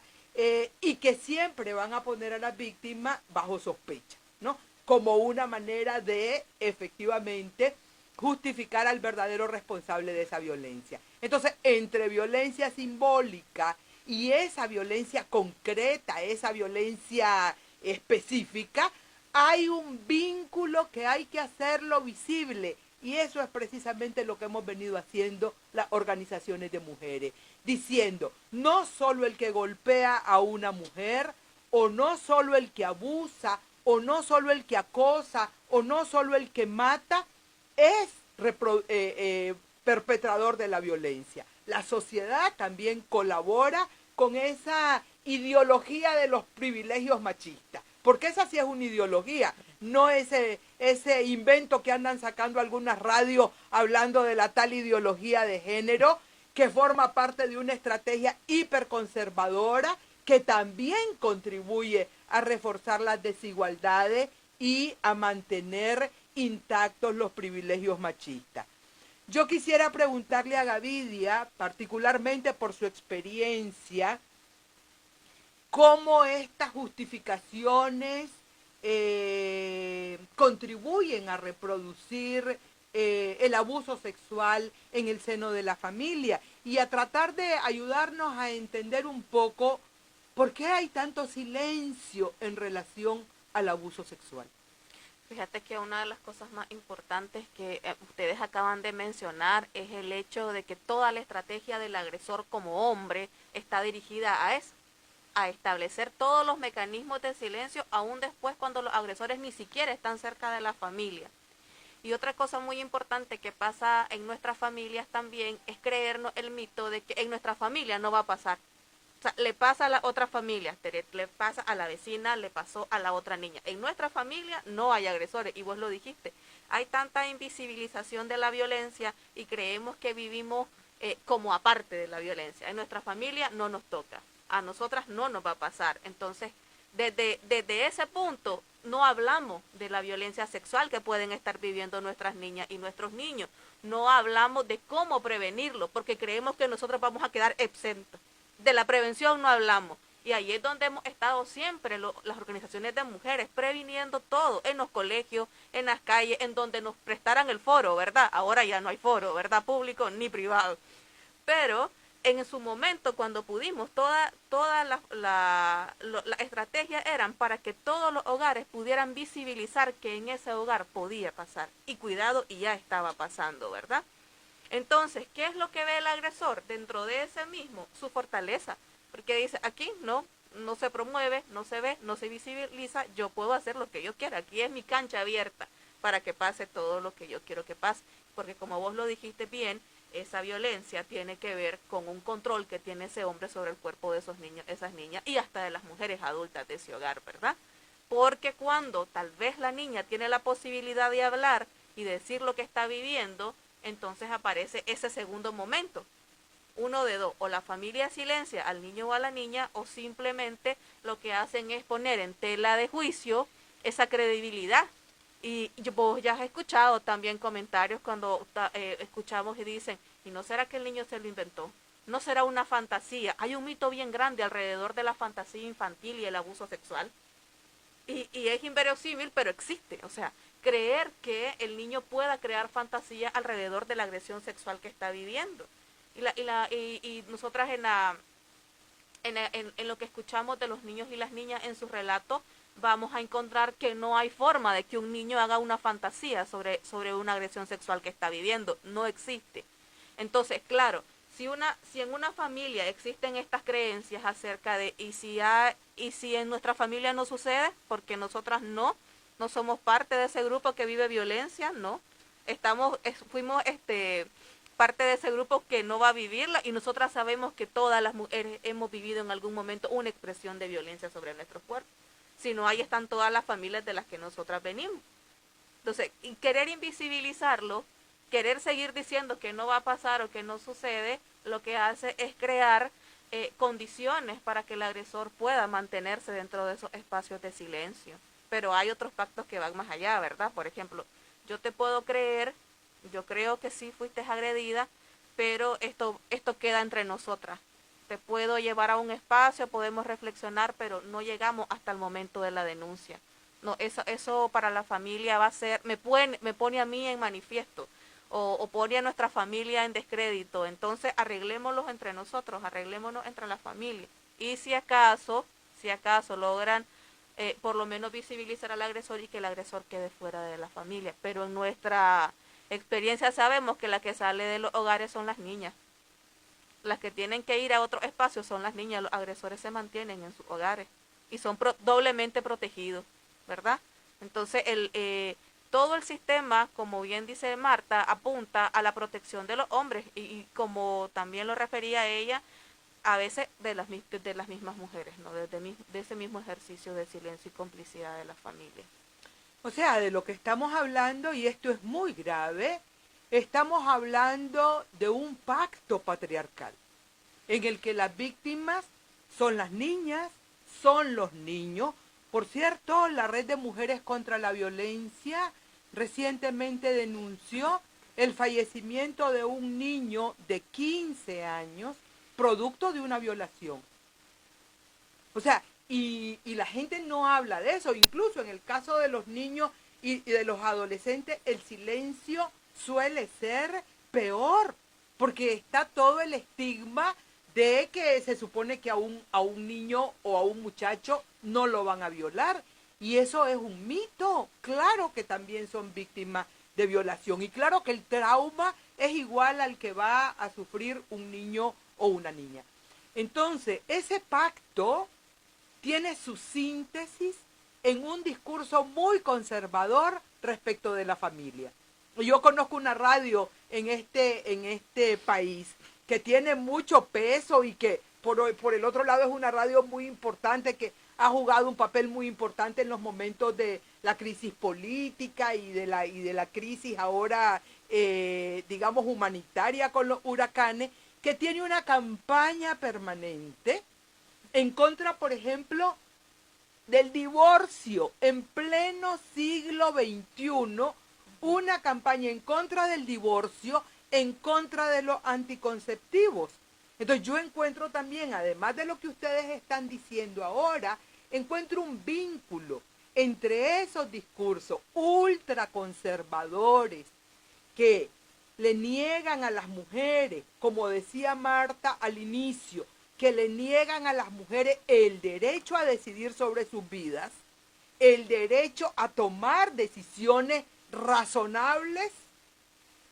S7: y que siempre van a poner a la víctima bajo sospecha, ¿no? Como una manera de, efectivamente, justificar al verdadero responsable de esa violencia. Entonces, entre violencia simbólica y esa violencia concreta, esa violencia específica, hay un vínculo que hay que hacerlo visible. Y eso es precisamente lo que hemos venido haciendo las organizaciones de mujeres, diciendo, no solo el que golpea a una mujer, o no solo el que abusa, o no solo el que acosa, o no solo el que mata, es perpetrador de la violencia. La sociedad también colabora con esa ideología de los privilegios machistas, porque esa sí es una ideología, no ese invento que andan sacando algunas radios hablando de la tal ideología de género, que forma parte de una estrategia hiperconservadora que también contribuye a reforzar las desigualdades y a mantener intactos los privilegios machistas. Yo quisiera preguntarle a Gavidia, particularmente por su experiencia, cómo estas justificaciones contribuyen a reproducir el abuso sexual en el seno de la familia y a tratar de ayudarnos a entender un poco por qué hay tanto silencio en relación al abuso sexual.
S9: Fíjate que una de las cosas más importantes que ustedes acaban de mencionar es el hecho de que toda la estrategia del agresor como hombre está dirigida a eso, a establecer todos los mecanismos de silencio, aún después cuando los agresores ni siquiera están cerca de la familia. Y otra cosa muy importante que pasa en nuestras familias también es creernos el mito de que en nuestra familia no va a pasar. O sea, le pasa a la otra familia, le pasa a la vecina, le pasó a la otra niña. En nuestra familia no hay agresores, y vos lo dijiste. Hay tanta invisibilización de la violencia y creemos que vivimos como aparte de la violencia. En nuestra familia no nos toca, a nosotras no nos va a pasar. Entonces, desde ese punto, no hablamos de la violencia sexual que pueden estar viviendo nuestras niñas y nuestros niños. No hablamos de cómo prevenirlo, porque creemos que nosotros vamos a quedar exentos. De la prevención no hablamos. Y ahí es donde hemos estado siempre, las organizaciones de mujeres, previniendo todo, en los colegios, en las calles, en donde nos prestaran el foro, ¿verdad? Ahora ya no hay foro, ¿verdad? Público ni privado. Pero en su momento, cuando pudimos, todas las estrategias eran para que todos los hogares pudieran visibilizar que en ese hogar podía pasar. Y cuidado, y ya estaba pasando, ¿verdad? Entonces, ¿qué es lo que ve el agresor? Dentro de ese mismo, su fortaleza. Porque dice, aquí no se promueve, no se ve, no se visibiliza, yo puedo hacer lo que yo quiera. Aquí es mi cancha abierta para que pase todo lo que yo quiero que pase. Porque como vos lo dijiste bien, esa violencia tiene que ver con un control que tiene ese hombre sobre el cuerpo de esos niños, esas niñas y hasta de las mujeres adultas de ese hogar, ¿verdad? Porque cuando tal vez la niña tiene la posibilidad de hablar y decir lo que está viviendo, entonces aparece ese segundo momento. Uno de dos, o la familia silencia al niño o a la niña, o simplemente lo que hacen es poner en tela de juicio esa credibilidad. Y vos ya has escuchado también comentarios cuando escuchamos y dicen, ¿y no será que el niño se lo inventó? ¿No será una fantasía? Hay un mito bien grande alrededor de la fantasía infantil y el abuso sexual. Y es inverosímil, pero existe. O sea, creer que el niño pueda crear fantasía alrededor de la agresión sexual que está viviendo. Y nosotras en lo que escuchamos de los niños y las niñas en sus relatos, vamos a encontrar que no hay forma de que un niño haga una fantasía sobre una agresión sexual que está viviendo. No existe. Entonces, claro, si en una familia existen estas creencias acerca de, y si en nuestra familia no sucede, porque nosotras no somos parte de ese grupo que vive violencia, no. Fuimos parte de ese grupo que no va a vivirla, y nosotras sabemos que todas las mujeres hemos vivido en algún momento una expresión de violencia sobre nuestros cuerpos. Si no, ahí están todas las familias de las que nosotras venimos. Entonces, querer invisibilizarlo, querer seguir diciendo que no va a pasar o que no sucede, lo que hace es crear condiciones para que el agresor pueda mantenerse dentro de esos espacios de silencio. Pero hay otros pactos que van más allá, ¿verdad? Por ejemplo, yo te puedo creer, yo creo que sí fuiste agredida, pero esto queda entre nosotras. Te puedo llevar a un espacio, podemos reflexionar, pero no llegamos hasta el momento de la denuncia. No, eso para la familia va a ser, me pone a mí en manifiesto, o pone a nuestra familia en descrédito. Entonces arreglémoslo entre nosotros, arreglémonos entre la familia. Y si acaso logran por lo menos visibilizar al agresor y que el agresor quede fuera de la familia. Pero en nuestra experiencia sabemos que la que sale de los hogares son las niñas. Las que tienen que ir a otros espacios son las niñas. Los agresores se mantienen en sus hogares y son doblemente protegidos, ¿verdad? Entonces, todo el sistema, como bien dice Marta, apunta a la protección de los hombres y como también lo refería ella, a veces de las mismas mujeres, ¿no? De ese mismo ejercicio de silencio y complicidad de la familia.
S7: O sea, de lo que estamos hablando, y esto es muy grave, estamos hablando de un pacto patriarcal en el que las víctimas son las niñas, son los niños, Por cierto, la Red de Mujeres contra la Violencia recientemente denunció el fallecimiento de un niño de 15 años producto de una violación. O sea, y la gente no habla de eso. Incluso en el caso de los niños y de los adolescentes, el silencio suele ser peor, porque está todo el estigma de que se supone que a un niño o a un muchacho no lo van a violar. Y eso es un mito. Claro que también son víctimas de violación. Y claro que el trauma es igual al que va a sufrir un niño o una niña. Entonces, ese pacto tiene su síntesis en un discurso muy conservador respecto de la familia. Yo conozco una radio en este país que tiene mucho peso y que por el otro lado es una radio muy importante que ha jugado un papel muy importante en los momentos de la crisis política y de la crisis ahora, digamos, humanitaria con los huracanes, que tiene una campaña permanente en contra, por ejemplo, del divorcio en pleno siglo XXI, una campaña en contra del divorcio, en contra de los anticonceptivos. Entonces yo encuentro también, además de lo que ustedes están diciendo ahora, encuentro un vínculo entre esos discursos ultraconservadores que le niegan a las mujeres, como decía Marta al inicio, que le niegan a las mujeres el derecho a decidir sobre sus vidas, el derecho a tomar decisiones razonables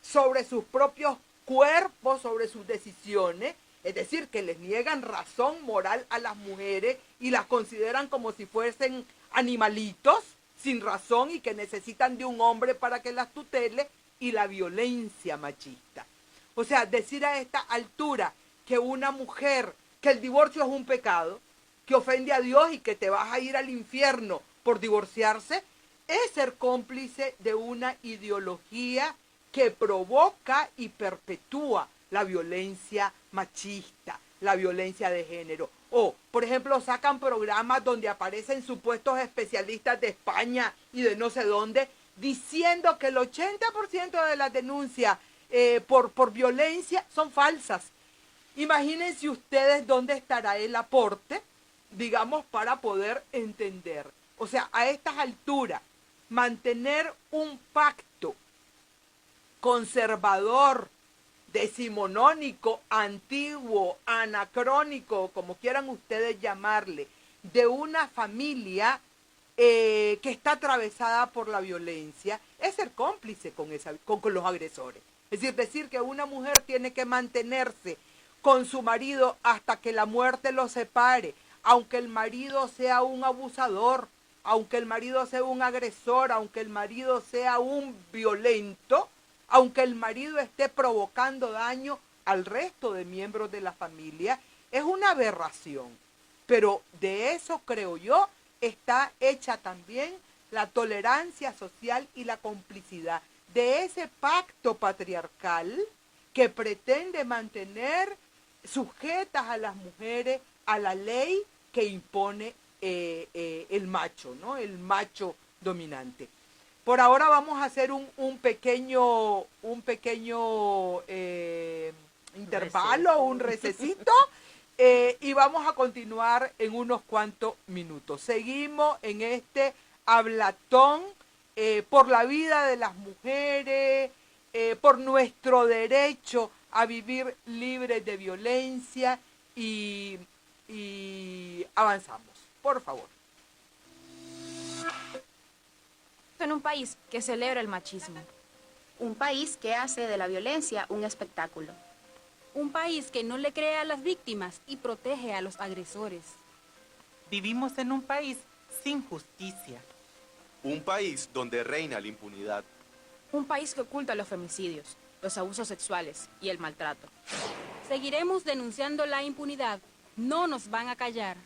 S7: sobre sus propios cuerpos, sobre sus decisiones, es decir, que les niegan razón moral a las mujeres y las consideran como si fuesen animalitos sin razón y que necesitan de un hombre para que las tutele, y la violencia machista. O sea, decir a esta altura que una mujer, que el divorcio es un pecado, que ofende a Dios y que te vas a ir al infierno por divorciarse, es ser cómplice de una ideología que provoca y perpetúa la violencia machista, la violencia de género. O, por ejemplo, sacan programas donde aparecen supuestos especialistas de España y de no sé dónde, diciendo que el 80% de las denuncias por violencia son falsas. Imagínense ustedes dónde estará el aporte, digamos, para poder entender. O sea, a estas alturas, mantener un pacto conservador, decimonónico, antiguo, anacrónico, como quieran ustedes llamarle, de una familia que está atravesada por la violencia, es ser cómplice con los agresores. Es decir que una mujer tiene que mantenerse con su marido hasta que la muerte los separe, aunque el marido sea un abusador, aunque el marido sea un agresor, aunque el marido sea un violento, aunque el marido esté provocando daño al resto de miembros de la familia, es una aberración. Pero de eso, creo yo, está hecha también la tolerancia social y la complicidad de ese pacto patriarcal que pretende mantener sujetas a las mujeres a la ley que impone el macho, ¿no? El macho dominante. Por ahora vamos a hacer un pequeño intervalo, un recesito, y vamos a continuar en unos cuantos minutos. Seguimos en este hablatón por la vida de las mujeres, por nuestro derecho a vivir libres de violencia y avanzamos, por favor.
S2: En un país que celebra el machismo.
S3: Un país que hace de la violencia un espectáculo.
S2: Un país que no le cree a las víctimas y protege a los agresores.
S4: Vivimos en un país sin justicia.
S1: Un país donde reina la impunidad.
S2: Un país que oculta los femicidios, los abusos sexuales y el maltrato. Seguiremos denunciando la impunidad. No nos van a callar.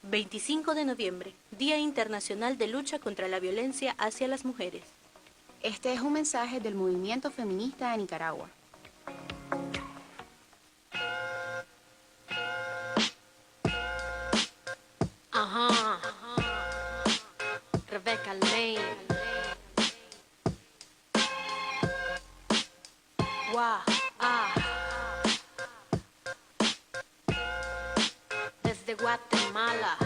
S5: 25 de noviembre, Día Internacional de Lucha contra la Violencia hacia las Mujeres.
S3: Este es un mensaje del movimiento feminista de Nicaragua.
S5: Ajá. Desde Guatemala,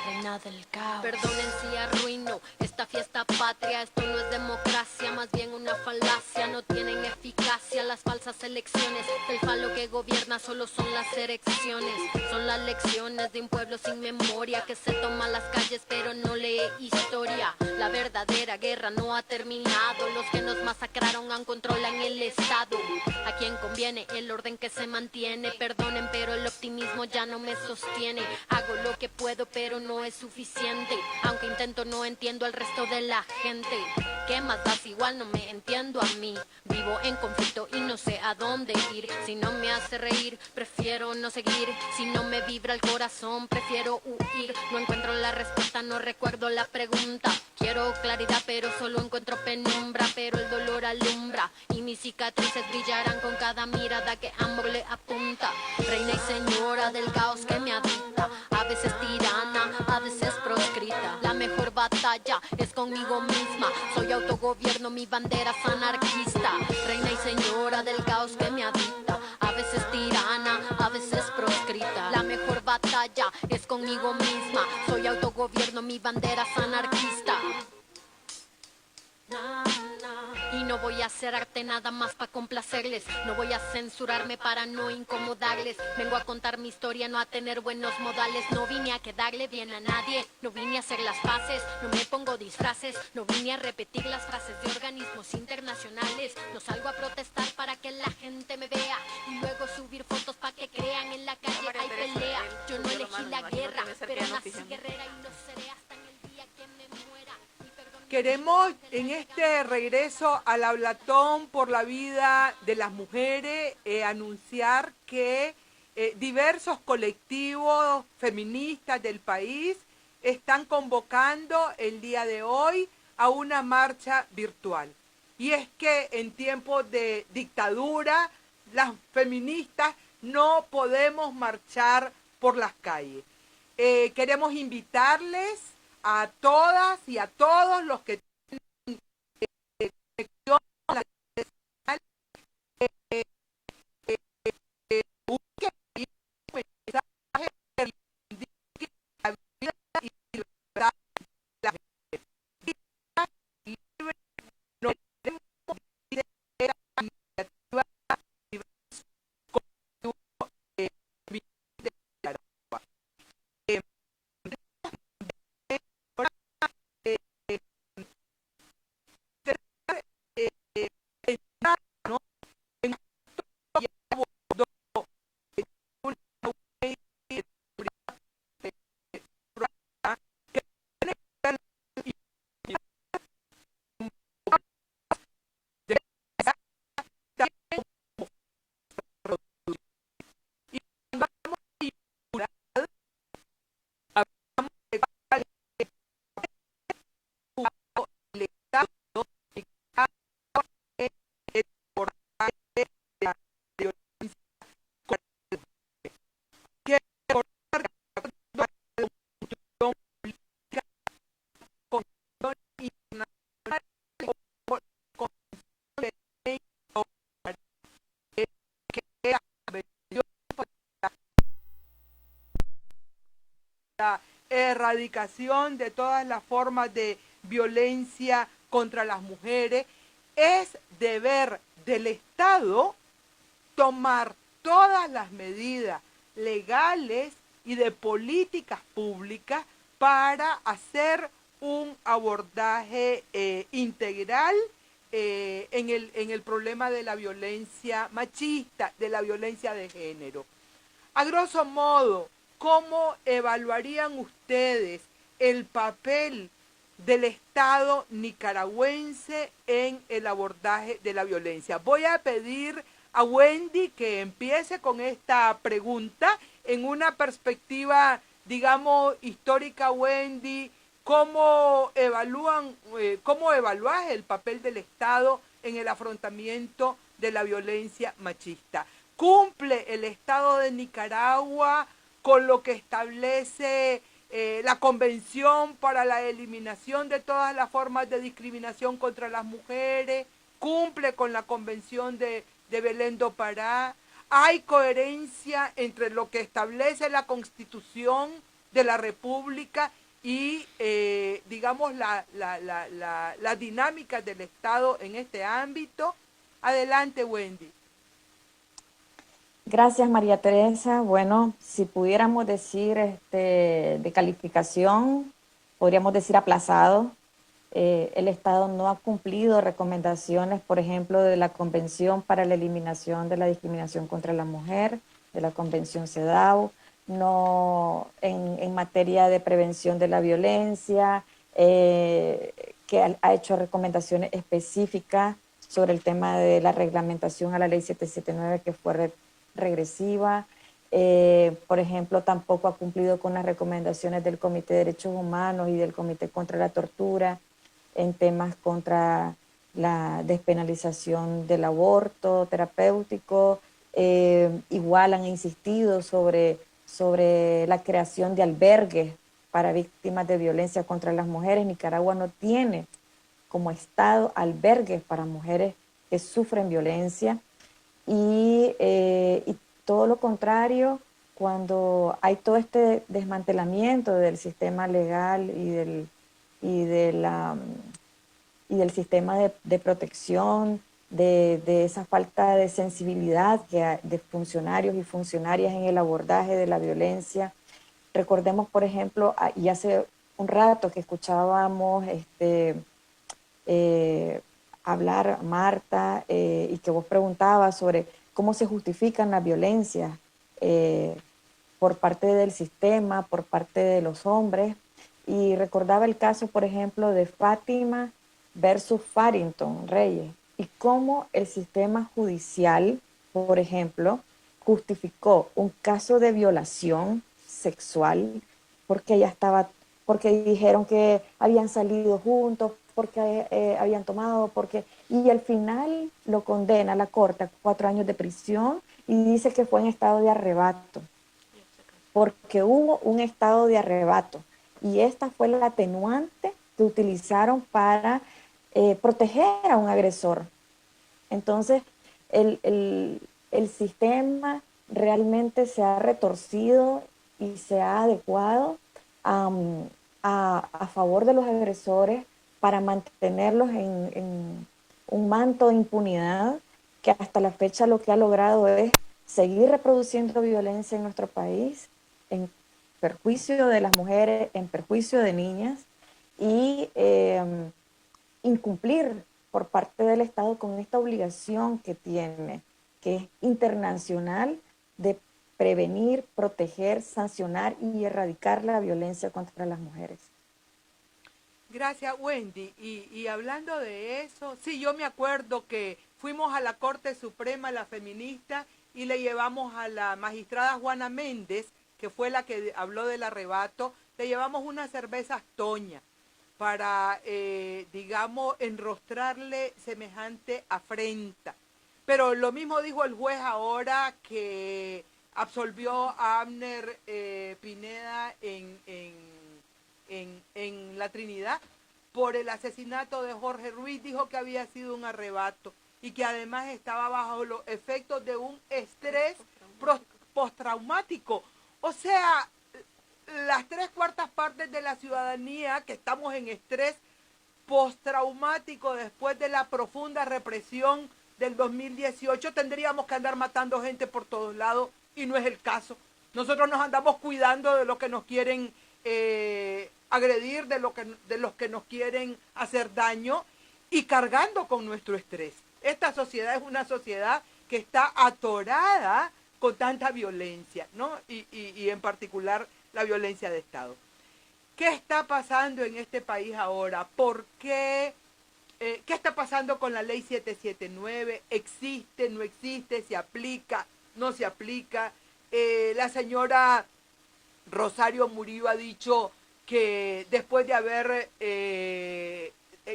S5: reina del caos. Perdonen si arruino esta fiesta patria. Esto no es democracia, más bien una falacia. No tienen eficacia las falsas elecciones. El falo que gobierna solo son las erecciones. Son las lecciones de un pueblo sin memoria que se toma las calles pero no lee historia. La verdadera guerra no ha terminado. Los que nos masacraron aún controlan el Estado. A quien conviene el orden que se mantiene. Perdonen pero el optimismo ya no me sostiene. Hago lo que puedo pero no es suficiente. Aunque intento no entiendo al resto de la gente. ¿Qué más das? Igual no me entiendo a mí. Vivo en conflicto y no sé a dónde ir. Si no me hace reír, prefiero no seguir. Si no me vibra el corazón, prefiero huir. No encuentro la respuesta, no recuerdo la pregunta. Quiero claridad, pero solo encuentro penumbra. Pero el dolor alumbra y mis cicatrices brillarán con cada mirada que ambos le apunta. Reina y señora del caos que me habita. A veces tirana, a veces proscrita. La mejor batalla es conmigo misma. Soy autogobierno, mi bandera es anarquista. Reina y señora del caos que me habita. A veces tirana, a veces proscrita. La mejor batalla es conmigo misma. Soy autogobierno, mi bandera es anarquista. Y no voy a hacer arte nada más para complacerles. No voy a censurarme para no incomodarles. Vengo a contar mi historia, no a tener buenos modales. No vine a quedarle bien a nadie. No vine a hacer las paces, no me pongo disfraces. No vine a repetir las frases de organismos internacionales. No salgo a protestar para que la gente me vea y luego subir fotos para que crean en la calle hay pelea. Yo no elegí la guerra, pero nací guerrera y no seré hasta en el día que me muera.
S7: Queremos en este regreso al hablatón por la vida de las mujeres anunciar que diversos colectivos feministas del país están convocando el día de hoy a una marcha virtual. Y es que en tiempos de dictadura las feministas no podemos marchar por las calles. Queremos invitarles a todas y a todos los que tienen conexión a las redes sociales, busquen ahí un mensaje que indique la vida y libertad de la gente. Vida libre, no queremos vivir de la iniciativa diversos colectivos feministas de Nicaragua. La erradicación de todas las formas de violencia contra las mujeres, es deber del Estado tomar todas las medidas legales y de políticas públicas para hacer un abordaje integral en el problema de la violencia machista, de la violencia de género. A grosso modo, ¿cómo evaluarían ustedes el papel del Estado nicaragüense en el abordaje de la violencia? Voy a pedir a Wendy que empiece con esta pregunta en una perspectiva, digamos, histórica. Wendy, ¿cómo evalúas el papel del Estado en el afrontamiento de la violencia machista? ¿Cumple el Estado de Nicaragua con lo que establece la Convención para la Eliminación de todas las formas de discriminación contra las mujeres, cumple con la Convención de Belén do Pará. Hay coherencia entre lo que establece la Constitución de la República y, digamos, la dinámica del Estado en este ámbito. Adelante, Wendy.
S10: Gracias, María Teresa. Bueno, si pudiéramos decir de calificación, podríamos decir aplazado. El Estado no ha cumplido recomendaciones, por ejemplo, de la Convención para la Eliminación de la Discriminación contra la Mujer, de la Convención CEDAW, no en materia de prevención de la violencia, que ha hecho recomendaciones específicas sobre el tema de la reglamentación a la Ley 779, que fue regresiva. Por ejemplo, tampoco ha cumplido con las recomendaciones del Comité de Derechos Humanos y del Comité contra la Tortura en temas contra la despenalización del aborto terapéutico. Igual han insistido sobre la creación de albergues para víctimas de violencia contra las mujeres. Nicaragua no tiene como Estado albergues para mujeres que sufren violencia. Y todo lo contrario, cuando hay todo este desmantelamiento del sistema legal y del sistema de protección, de esa falta de sensibilidad de funcionarios y funcionarias en el abordaje de la violencia. Recordemos, por ejemplo, y hace un rato que escuchábamos hablar, Marta, y que vos preguntabas sobre cómo se justifican las violencias por parte del sistema, por parte de los hombres, y recordaba el caso, por ejemplo, de Fátima versus Farrington Reyes, y cómo el sistema judicial, por ejemplo, justificó un caso de violación sexual porque dijeron que habían salido juntos, porque habían tomado, y al final lo condena la corte a 4 años de prisión y dice que fue en estado de arrebato, porque hubo un estado de arrebato, y esta fue la atenuante que utilizaron para proteger a un agresor. Entonces, el sistema realmente se ha retorcido y se ha adecuado a favor de los agresores, para mantenerlos en un manto de impunidad, que hasta la fecha lo que ha logrado es seguir reproduciendo violencia en nuestro país, en perjuicio de las mujeres, en perjuicio de niñas, y incumplir por parte del Estado con esta obligación que tiene, que es internacional, de prevenir, proteger, sancionar y erradicar la violencia contra las mujeres.
S7: Gracias, Wendy. Y hablando de eso, sí, yo me acuerdo que fuimos a la Corte Suprema, la feminista, y le llevamos a la magistrada Juana Méndez, que fue la que habló del arrebato, le llevamos unas cervezas Toña para, digamos, enrostrarle semejante afrenta. Pero lo mismo dijo el juez ahora que absolvió a Abner Pineda en la Trinidad por el asesinato de Jorge Ruiz. Dijo que había sido un arrebato y que además estaba bajo los efectos de un estrés postraumático. O sea, las 3/4 partes de la ciudadanía que estamos en estrés postraumático después de la profunda represión del 2018, tendríamos que andar matando gente por todos lados, y no es el caso. Nosotros nos andamos cuidando de los que nos quieren agredir, de los que nos quieren hacer daño, y cargando con nuestro estrés. Esta sociedad es una sociedad que está atorada con tanta violencia, ¿no? Y en particular la violencia de Estado. ¿Qué está pasando en este país ahora? ¿Por qué? ¿Qué está pasando con la ley 779? ¿Existe, no existe? ¿Se aplica, no se aplica? La señora Rosario Murillo ha dicho que después de haber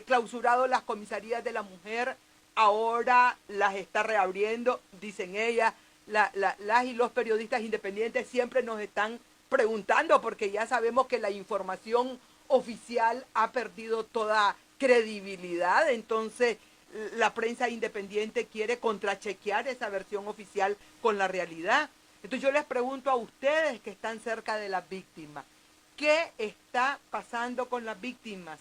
S7: clausurado las comisarías de la mujer, ahora las está reabriendo, dicen ellas. Las y los periodistas independientes siempre nos están preguntando porque ya sabemos que la información oficial ha perdido toda credibilidad, entonces la prensa independiente quiere contrachequear esa versión oficial con la realidad. Entonces yo les pregunto a ustedes que están cerca de las víctimas, ¿qué está pasando con las víctimas?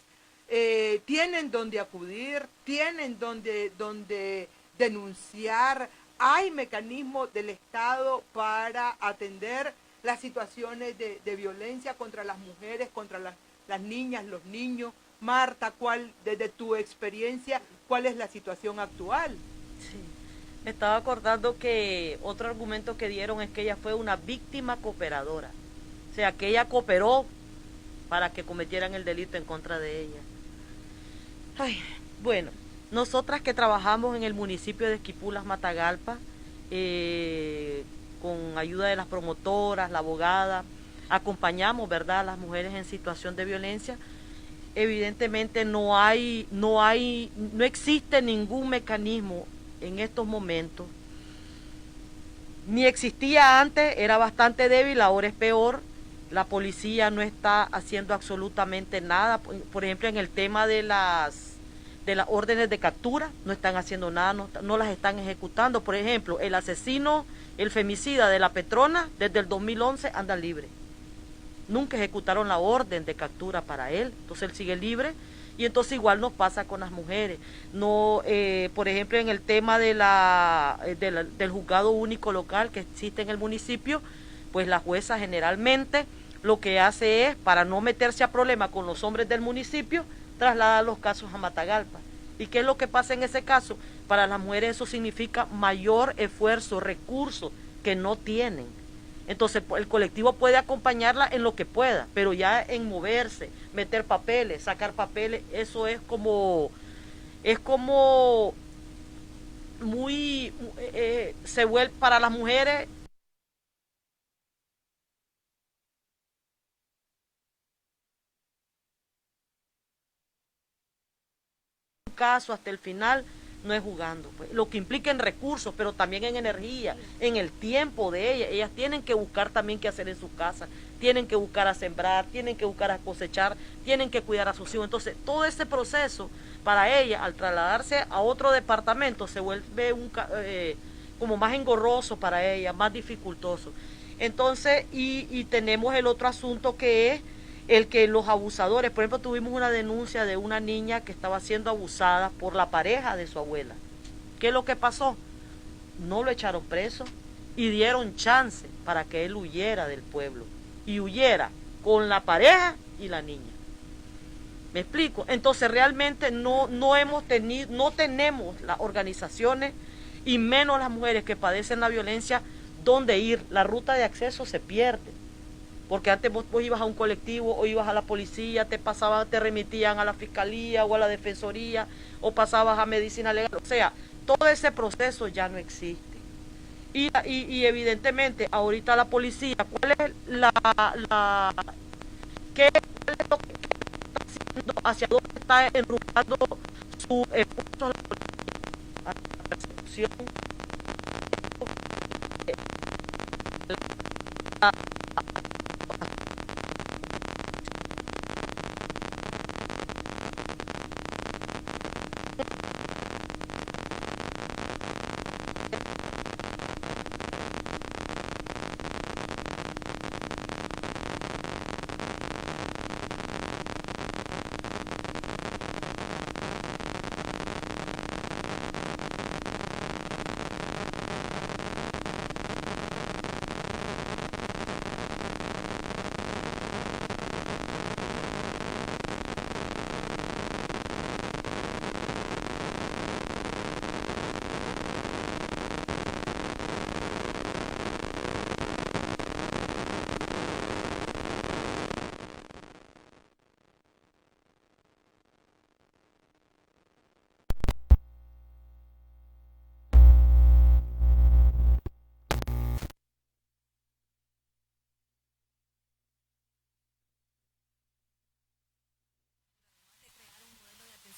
S7: ¿Tienen dónde acudir? ¿Tienen dónde denunciar? ¿Hay mecanismos del Estado para atender las situaciones de violencia contra las mujeres, contra las niñas, los niños? Marta, desde tu experiencia, ¿cuál es la situación actual?
S8: Sí. Me estaba acordando que otro argumento que dieron es que ella fue una víctima cooperadora. O sea, que ella cooperó para que cometieran el delito en contra de ella. Ay, bueno, nosotras que trabajamos en el municipio de Esquipulas, Matagalpa, con ayuda de las promotoras, la abogada, acompañamos, ¿verdad?, a las mujeres en situación de violencia. Evidentemente no existe ningún mecanismo en estos momentos. Ni existía antes, era bastante débil, ahora es peor. La policía no está haciendo absolutamente nada. Por ejemplo, en el tema de las órdenes de captura, no están haciendo nada, no las están ejecutando. Por ejemplo, el asesino, el femicida de la Petrona, desde el 2011 anda libre. Nunca ejecutaron la orden de captura para él, entonces él sigue libre, y entonces igual nos pasa con las mujeres. No, por ejemplo, en el tema del juzgado único local que existe en el municipio, pues la jueza generalmente lo que hace es, para no meterse a problemas con los hombres del municipio, trasladar los casos a Matagalpa. ¿Y qué es lo que pasa en ese caso? Para las mujeres eso significa mayor esfuerzo, recursos que no tienen. Entonces el colectivo puede acompañarla en lo que pueda, pero ya en moverse, meter papeles, sacar papeles, eso es como muy, se vuelve para las mujeres. Un caso hasta el final no es jugando, pues. Lo que implica en recursos, pero también en energía, en el tiempo de ellas. Ellas tienen que buscar también qué hacer en su casa, tienen que buscar a sembrar, tienen que buscar a cosechar, tienen que cuidar a sus hijos. Entonces, todo ese proceso para ellas, al trasladarse a otro departamento, se vuelve como más engorroso para ellas, más dificultoso. Entonces, y tenemos el otro asunto que es el que los abusadores, por ejemplo, tuvimos una denuncia de una niña que estaba siendo abusada por la pareja de su abuela. ¿Qué es lo que pasó? No lo echaron preso y dieron chance para que él huyera del pueblo y huyera con la pareja y la niña. ¿Me explico? Entonces realmente no tenemos las organizaciones y menos las mujeres que padecen la violencia dónde ir. La ruta de acceso se pierde. Porque antes vos ibas a un colectivo o ibas a la policía, te remitían a la fiscalía o a la defensoría o pasabas a medicina legal. O sea, todo ese proceso ya no existe. Y evidentemente ahorita la policía, ¿cuál es qué es lo que está haciendo? ¿Hacia dónde está enrumando su esfuerzo a la policía? A la persecución.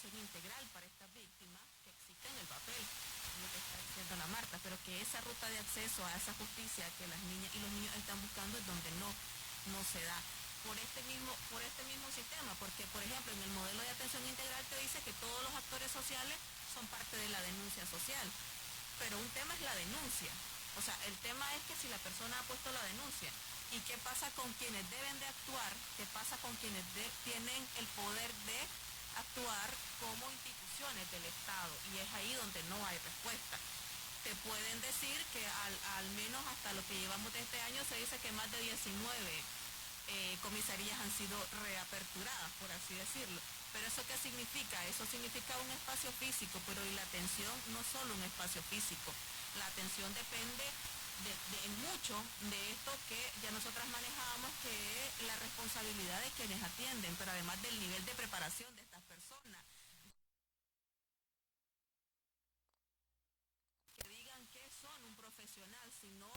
S11: Integral para estas víctimas que existe en el papel, lo que está diciendo Ana Marta, pero que esa ruta de acceso a esa justicia que las niñas y los niños están buscando es donde no se da. Por este mismo sistema, porque por ejemplo en el modelo de atención integral te dice que todos los actores sociales son parte de la denuncia social, pero un tema es la denuncia, o sea, el tema es que si la persona ha puesto la denuncia, ¿y qué pasa con quienes deben de actuar? ¿Qué pasa con quienes tienen el poder de actuar como instituciones del Estado? Y es ahí donde no hay respuesta. Te pueden decir que al menos hasta lo que llevamos de este año se dice que más de 19 comisarías han sido reaperturadas, por así decirlo. Pero ¿eso qué significa? Eso significa un espacio físico, pero y la atención no es solo un espacio físico. La atención depende en mucho de esto que ya nosotras manejábamos, que es la responsabilidad de quienes atienden, pero además del nivel de preparación de estas personas. Que digan que son un profesional, sino...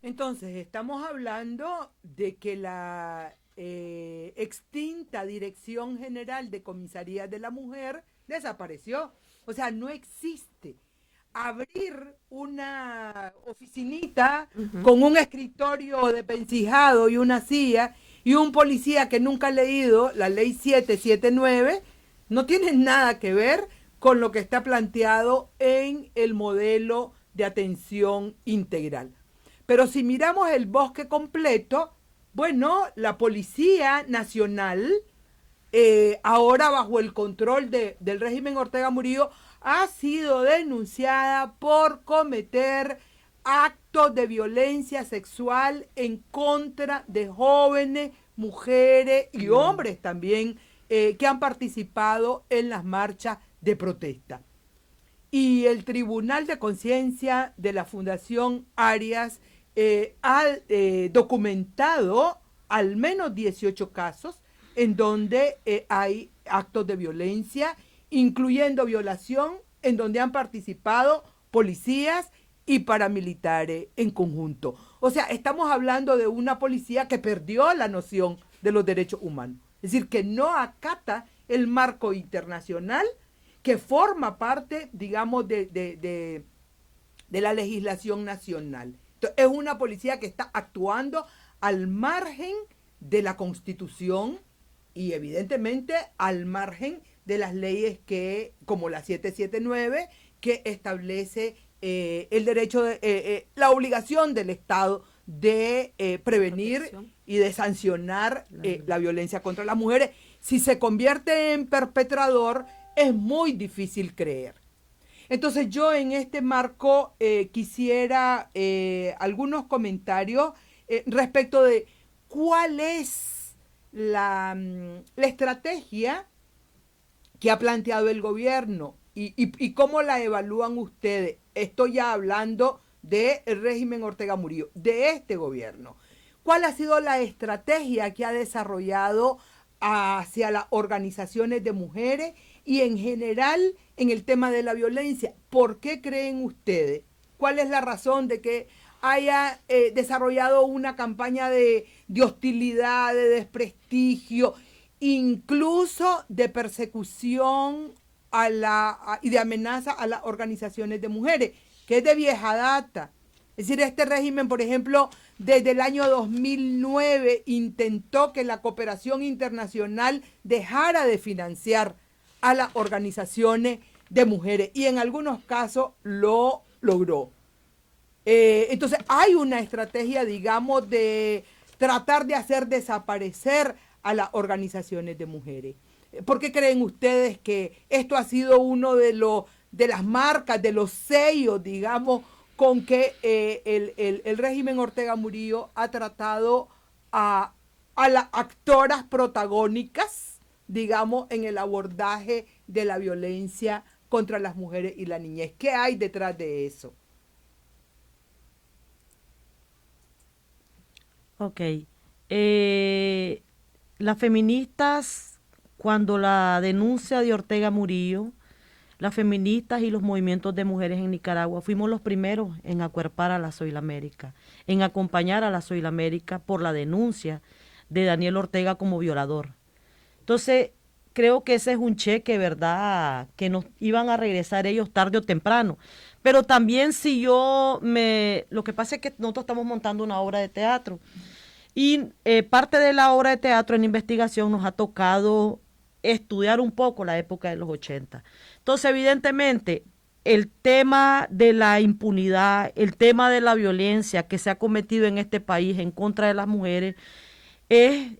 S7: Entonces, estamos hablando de que la extinta Dirección General de Comisarías de la Mujer desapareció. O sea, no existe. Abrir una oficinita con un escritorio desvencijado y una silla y un policía que nunca ha leído la ley 779 no tiene nada que ver con lo que está planteado en el modelo de atención integral. Pero si miramos el bosque completo, bueno, la Policía Nacional, ahora bajo el control del régimen Ortega Murillo, ha sido denunciada por cometer actos de violencia sexual en contra de jóvenes, mujeres y hombres también que han participado en las marchas de protesta. Y el Tribunal de Conciencia de la Fundación Arias ha documentado al menos 18 casos en donde hay actos de violencia, incluyendo violación, en donde han participado policías y paramilitares en conjunto. O sea, estamos hablando de una policía que perdió la noción de los derechos humanos. Es decir, que no acata el marco internacional que forma parte, digamos, de la legislación nacional. Entonces, es una policía que está actuando al margen de la Constitución y evidentemente al margen de las leyes que, como la 779, que establece el derecho, la obligación del Estado de prevenir y de sancionar la violencia contra las mujeres. Si se convierte en perpetrador, es muy difícil creer. Entonces yo en este marco quisiera algunos comentarios respecto de cuál es la estrategia que ha planteado el gobierno y cómo la evalúan ustedes. Estoy ya hablando del régimen Ortega Murillo, de este gobierno. ¿Cuál ha sido la estrategia que ha desarrollado hacia las organizaciones de mujeres y en general en el tema de la violencia? ¿Por qué creen ustedes? ¿Cuál es la razón de que haya desarrollado una campaña de hostilidad, de desprestigio, incluso de persecución y de amenaza a las organizaciones de mujeres, que es de vieja data? Es decir, este régimen, por ejemplo, desde el año 2009 intentó que la cooperación internacional dejara de financiar a las organizaciones de mujeres y en algunos casos lo logró. Entonces hay una estrategia, digamos, de tratar de hacer desaparecer a las organizaciones de mujeres. ¿Por qué creen ustedes que esto ha sido uno de las marcas, de los sellos, digamos, con que el régimen Ortega Murillo ha tratado a las actoras protagónicas, digamos, en el abordaje de la violencia contra las mujeres y la niñez. ¿Qué hay detrás de eso?
S8: Ok. Las feministas, cuando la denuncia de Ortega Murillo, las feministas y los movimientos de mujeres en Nicaragua fuimos los primeros en acuerpar a la Soilamérica, en acompañar a la Soilamérica por la denuncia de Daniel Ortega como violador. Entonces, creo que ese es un cheque, ¿verdad?, que nos iban a regresar ellos tarde o temprano. Pero también lo que pasa es que nosotros estamos montando una obra de teatro y parte de la obra de teatro en investigación nos ha tocado estudiar un poco la época de los 80. Entonces, evidentemente, el tema de la impunidad, el tema de la violencia que se ha cometido en este país en contra de las mujeres es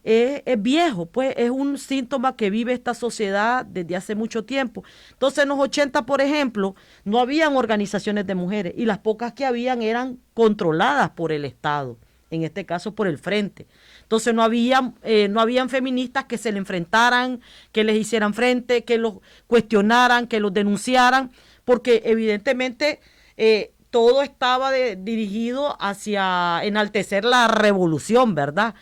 S8: viejo, pues es un síntoma que vive esta sociedad desde hace mucho tiempo. Entonces, en los 80, por ejemplo, no habían organizaciones de mujeres y las pocas que habían eran controladas por el Estado, en este caso por el Frente. Entonces no habían feministas que se le enfrentaran, que les hicieran frente, que los cuestionaran, que los denunciaran, porque evidentemente todo estaba dirigido hacia enaltecer la revolución, ¿verdad?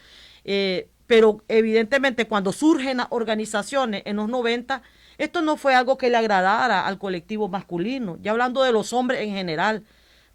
S8: Pero evidentemente cuando surgen las organizaciones en los 90, esto no fue algo que le agradara al colectivo masculino, ya hablando de los hombres en general,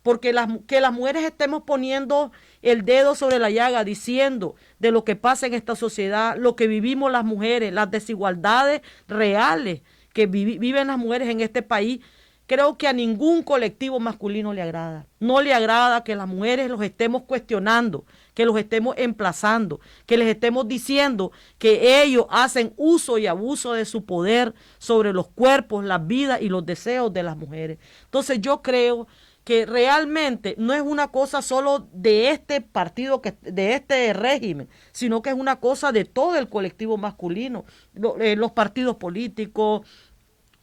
S8: porque que las mujeres estemos poniendo el dedo sobre la llaga, diciendo de lo que pasa en esta sociedad, lo que vivimos las mujeres, las desigualdades reales que viven las mujeres en este país, creo que a ningún colectivo masculino le agrada. No le agrada que las mujeres los estemos cuestionando, que los estemos emplazando, que les estemos diciendo que ellos hacen uso y abuso de su poder sobre los cuerpos, las vidas y los deseos de las mujeres. Entonces yo creo que realmente no es una cosa solo de este partido, de este régimen, sino que es una cosa de todo el colectivo masculino, los partidos políticos,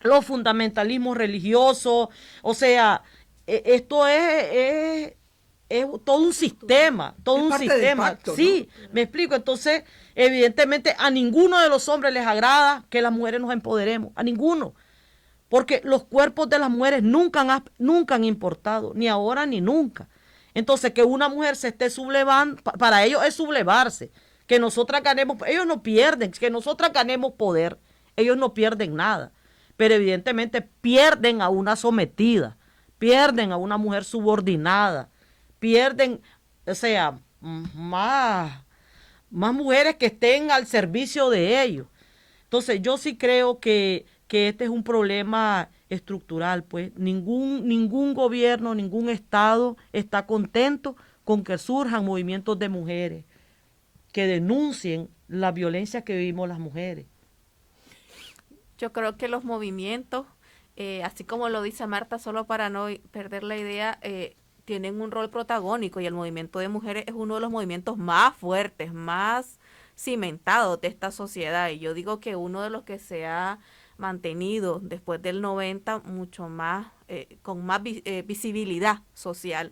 S8: los fundamentalismos religiosos, o sea, esto es todo un sistema, pacto, sí, ¿no? Me explico. Entonces, evidentemente a ninguno de los hombres les agrada que las mujeres nos empoderemos, a ninguno. Porque los cuerpos de las mujeres nunca han importado, ni ahora ni nunca. Entonces, que una mujer se esté sublevando, para ellos es sublevarse. Que nosotras ganemos, ellos no pierden, que nosotras ganemos poder, ellos no pierden nada. Pero evidentemente pierden a una sometida, pierden a una mujer subordinada, pierden, o sea, más mujeres que estén al servicio de ellos. Entonces, yo sí creo que este es un problema estructural, pues ningún gobierno, ningún estado está contento con que surjan movimientos de mujeres que denuncien la violencia que vivimos las mujeres.
S9: Yo creo que los movimientos, así como lo dice Marta, solo para no perder la idea, tienen un rol protagónico y el movimiento de mujeres es uno de los movimientos más fuertes, más cimentados de esta sociedad. Y yo digo que uno de los que se ha mantenido después del 90 mucho más, con más visibilidad social.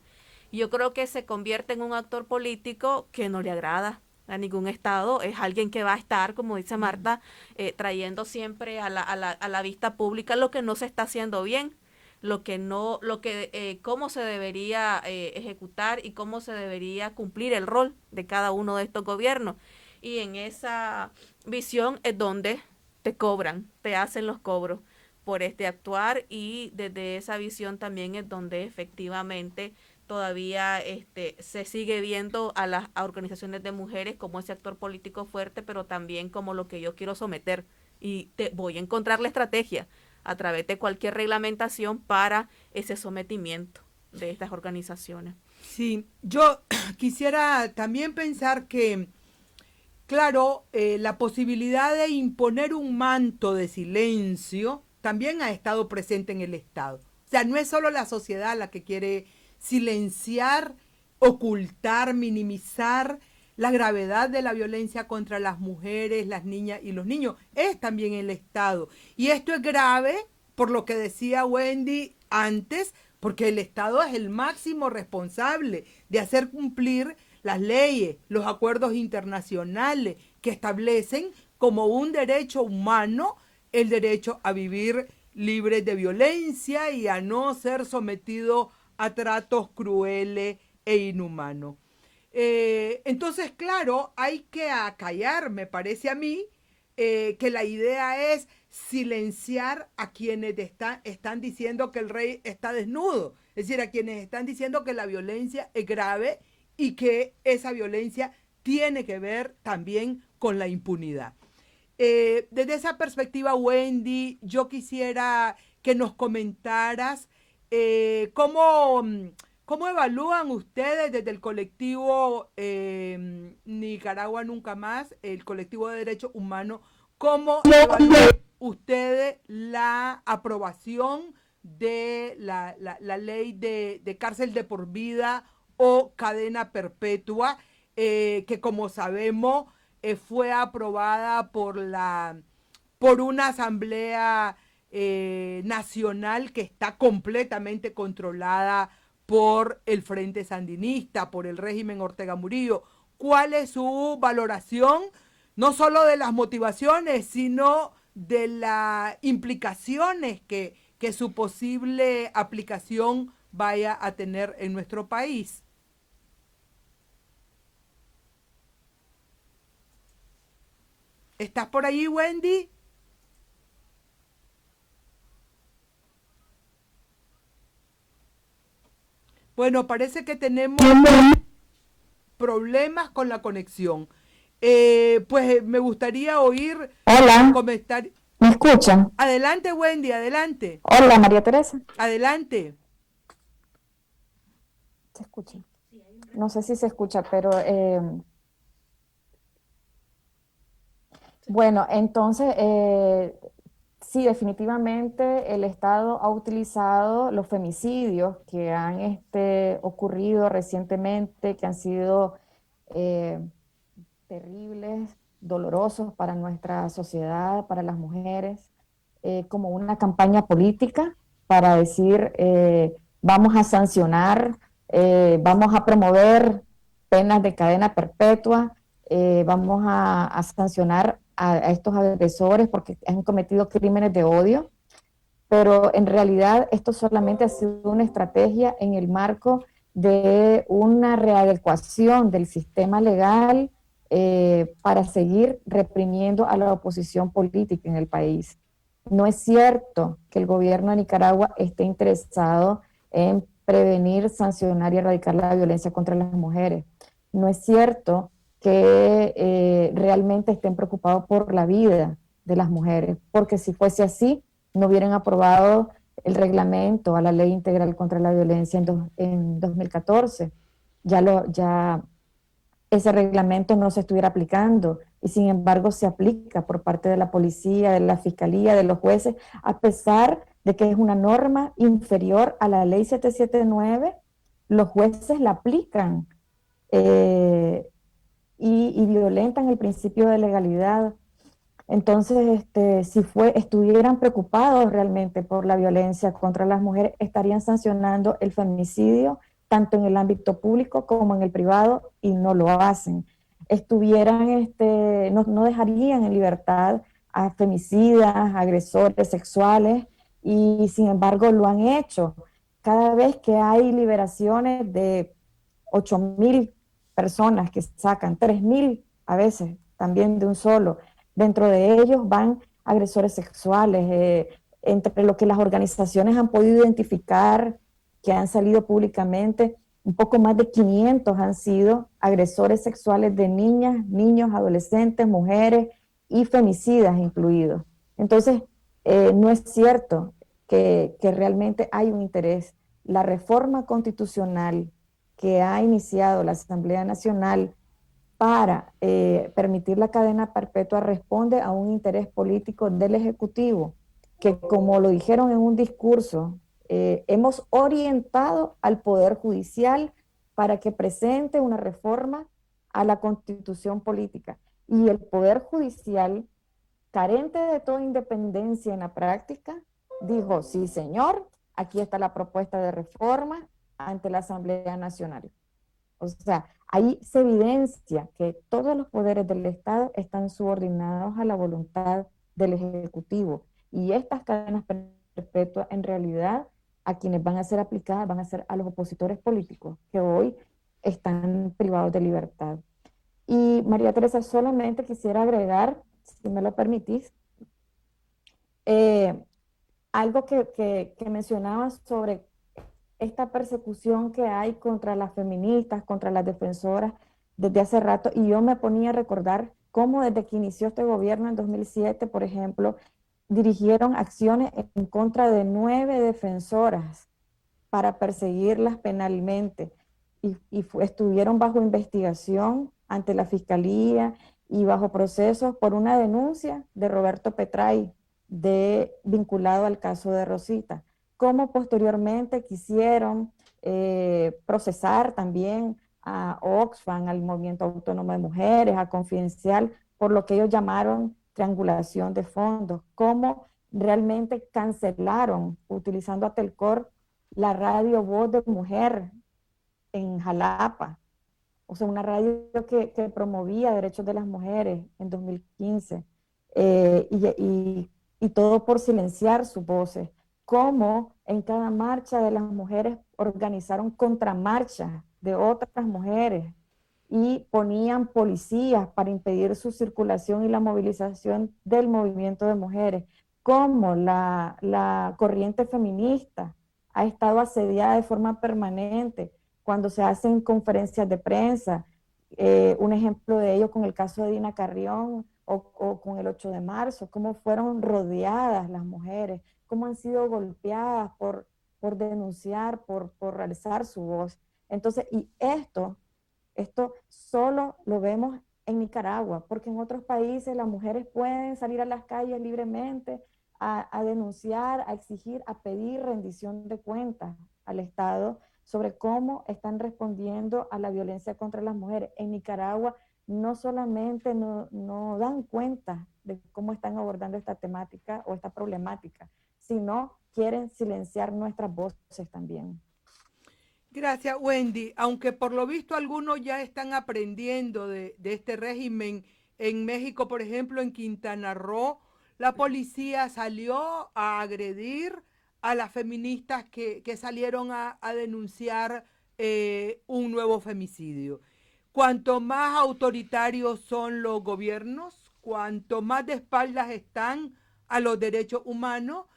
S9: Y yo creo que se convierte en un actor político que no le agrada a ningún estado, es alguien que va a estar, como dice Marta, trayendo siempre a la vista pública lo que no se está haciendo bien, cómo se debería ejecutar y cómo se debería cumplir el rol de cada uno de estos gobiernos. Y en esa visión es donde te hacen los cobros por este actuar, y desde esa visión también es donde efectivamente todavía se sigue viendo a las organizaciones de mujeres como ese actor político fuerte, pero también como lo que yo quiero someter, y voy a encontrar la estrategia a través de cualquier reglamentación para ese sometimiento de estas organizaciones.
S7: Sí, yo quisiera también pensar que claro, la posibilidad de imponer un manto de silencio también ha estado presente en el Estado. O sea, no es solo la sociedad la que quiere silenciar, ocultar, minimizar la gravedad de la violencia contra las mujeres, las niñas y los niños. Es también el Estado. Y esto es grave, por lo que decía Wendy antes, porque el Estado es el máximo responsable de hacer cumplir las leyes, los acuerdos internacionales que establecen como un derecho humano el derecho a vivir libre de violencia y a no ser sometido a tratos crueles e inhumanos. Entonces, claro, hay que acallar, me parece a mí, que la idea es silenciar a quienes están diciendo que el rey está desnudo, es decir, a quienes están diciendo que la violencia es grave y que esa violencia tiene que ver también con la impunidad. Desde esa perspectiva, Wendy, yo quisiera que nos comentaras cómo evalúan ustedes desde el colectivo Nicaragua Nunca Más, el colectivo de derechos humanos, cómo evalúan ustedes la aprobación de la ley de cárcel de por vida o cadena perpetua, que como sabemos fue aprobada por una asamblea nacional que está completamente controlada por el Frente Sandinista, por el régimen Ortega Murillo. ¿Cuál es su valoración, no solo de las motivaciones, sino de las implicaciones que su posible aplicación vaya a tener en nuestro país? ¿Estás por ahí, Wendy? Bueno, parece que tenemos problemas con la conexión. Pues me gustaría oír
S10: Hola,
S7: comentarios.
S10: ¿me escuchan?
S7: Adelante, Wendy, adelante.
S10: Hola, María Teresa.
S7: Adelante.
S10: ¿Se escucha? No sé si se escucha, pero bueno, entonces sí, definitivamente el Estado ha utilizado los femicidios que han ocurrido recientemente, que han sido terribles, dolorosos para nuestra sociedad, para las mujeres, como una campaña política para decir vamos a sancionar, vamos a promover penas de cadena perpetua, vamos a sancionar a estos agresores porque han cometido crímenes de odio, pero en realidad esto solamente ha sido una estrategia en el marco de una readecuación del sistema legal para seguir reprimiendo a la oposición política en el país. No es cierto que el gobierno de Nicaragua esté interesado en prevenir, sancionar y erradicar la violencia contra las mujeres. No es cierto que realmente estén preocupados por la vida de las mujeres, porque si fuese así, no hubieran aprobado el reglamento a la Ley Integral contra la Violencia en 2014. Ya ese reglamento no se estuviera aplicando y sin embargo se aplica por parte de la policía, de la fiscalía, de los jueces, a pesar de que es una norma inferior a la Ley 779, los jueces la aplican y violentan el principio de legalidad. Entonces, si estuvieran preocupados realmente por la violencia contra las mujeres, estarían sancionando el femicidio tanto en el ámbito público como en el privado, y no lo hacen. No dejarían en libertad a femicidas, agresores sexuales, y sin embargo lo han hecho. Cada vez que hay liberaciones de 8,000 personas que sacan, 3,000 a veces también de un solo, dentro de ellos van agresores sexuales, entre lo que las organizaciones han podido identificar, que han salido públicamente, un poco más de 500 han sido agresores sexuales de niñas, niños, adolescentes, mujeres y femicidas incluidos. Entonces, no es cierto que realmente hay un interés. La reforma constitucional que ha iniciado la Asamblea Nacional para permitir la cadena perpetua responde a un interés político del Ejecutivo, que como lo dijeron en un discurso, hemos orientado al Poder Judicial para que presente una reforma a la Constitución política. Y el Poder Judicial, carente de toda independencia en la práctica, dijo, sí señor, aquí está la propuesta de reforma ante la Asamblea Nacional. O sea, ahí se evidencia que todos los poderes del Estado están subordinados a la voluntad del Ejecutivo. Y estas cadenas perpetuas, en realidad, a quienes van a ser aplicadas van a ser a los opositores políticos, que hoy están privados de libertad. Y María Teresa, solamente quisiera agregar, si me lo permitís, algo que mencionabas sobre esta persecución que hay contra las feministas, contra las defensoras desde hace rato, y yo me ponía a recordar cómo desde que inició este gobierno en 2007, por ejemplo, dirigieron acciones en contra de 9 defensoras para perseguirlas penalmente, y estuvieron bajo investigación ante la Fiscalía y bajo procesos por una denuncia de Roberto Petray vinculado al caso de Rosita. Como posteriormente quisieron procesar también a Oxfam, al Movimiento Autónomo de Mujeres, a Confidencial, por lo que ellos llamaron triangulación de fondos, cómo realmente cancelaron, utilizando a Telcor, la radio Voz de Mujer en Jalapa, o sea, una radio que promovía derechos de las mujeres en 2015, y todo por silenciar sus voces. Cómo en cada marcha de las mujeres organizaron contramarchas de otras mujeres y ponían policías para impedir su circulación y la movilización del movimiento de mujeres. Cómo la corriente feminista ha estado asediada de forma permanente cuando se hacen conferencias de prensa. Un ejemplo de ello con el caso de Dina Carrión o con el 8 de marzo, cómo fueron rodeadas las mujeres, cómo han sido golpeadas por denunciar, por alzar su voz. Entonces, y esto solo lo vemos en Nicaragua, porque en otros países las mujeres pueden salir a las calles libremente a denunciar, a exigir, a pedir rendición de cuentas al Estado sobre cómo están respondiendo a la violencia contra las mujeres. En Nicaragua no solamente no dan cuenta de cómo están abordando esta temática o esta problemática, sino quieren silenciar nuestras voces también.
S7: Gracias, Wendy. Aunque por lo visto algunos ya están aprendiendo de este régimen. En México, por ejemplo, en Quintana Roo, la policía salió a agredir a las feministas que salieron a denunciar un nuevo femicidio. Cuanto más autoritarios son los gobiernos, cuanto más de espaldas están a los derechos humanos,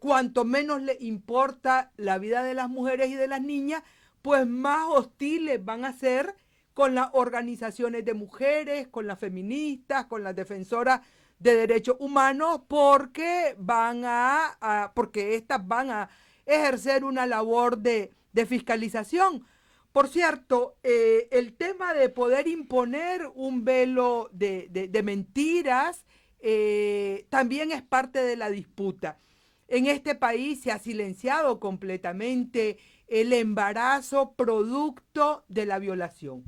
S7: cuanto menos les importa la vida de las mujeres y de las niñas, pues más hostiles van a ser con las organizaciones de mujeres, con las feministas, con las defensoras de derechos humanos, porque estas van a ejercer una labor de fiscalización. Por cierto, el tema de poder imponer un velo de mentiras también es parte de la disputa. En este país se ha silenciado completamente el embarazo producto de la violación.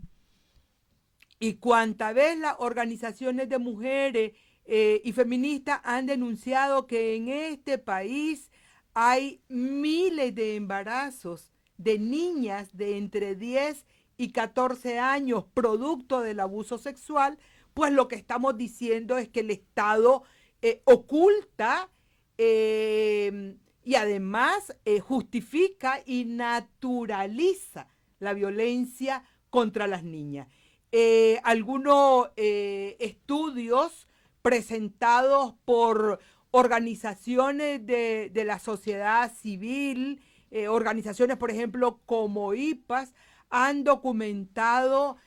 S7: Y cuánta vez las organizaciones de mujeres y feministas han denunciado que en este país hay miles de embarazos de niñas de entre 10 y 14 años producto del abuso sexual, pues lo que estamos diciendo es que el Estado oculta y además justifica y naturaliza la violencia contra las niñas. Algunos estudios presentados por organizaciones de la sociedad civil, organizaciones, por ejemplo, como IPAS, han documentado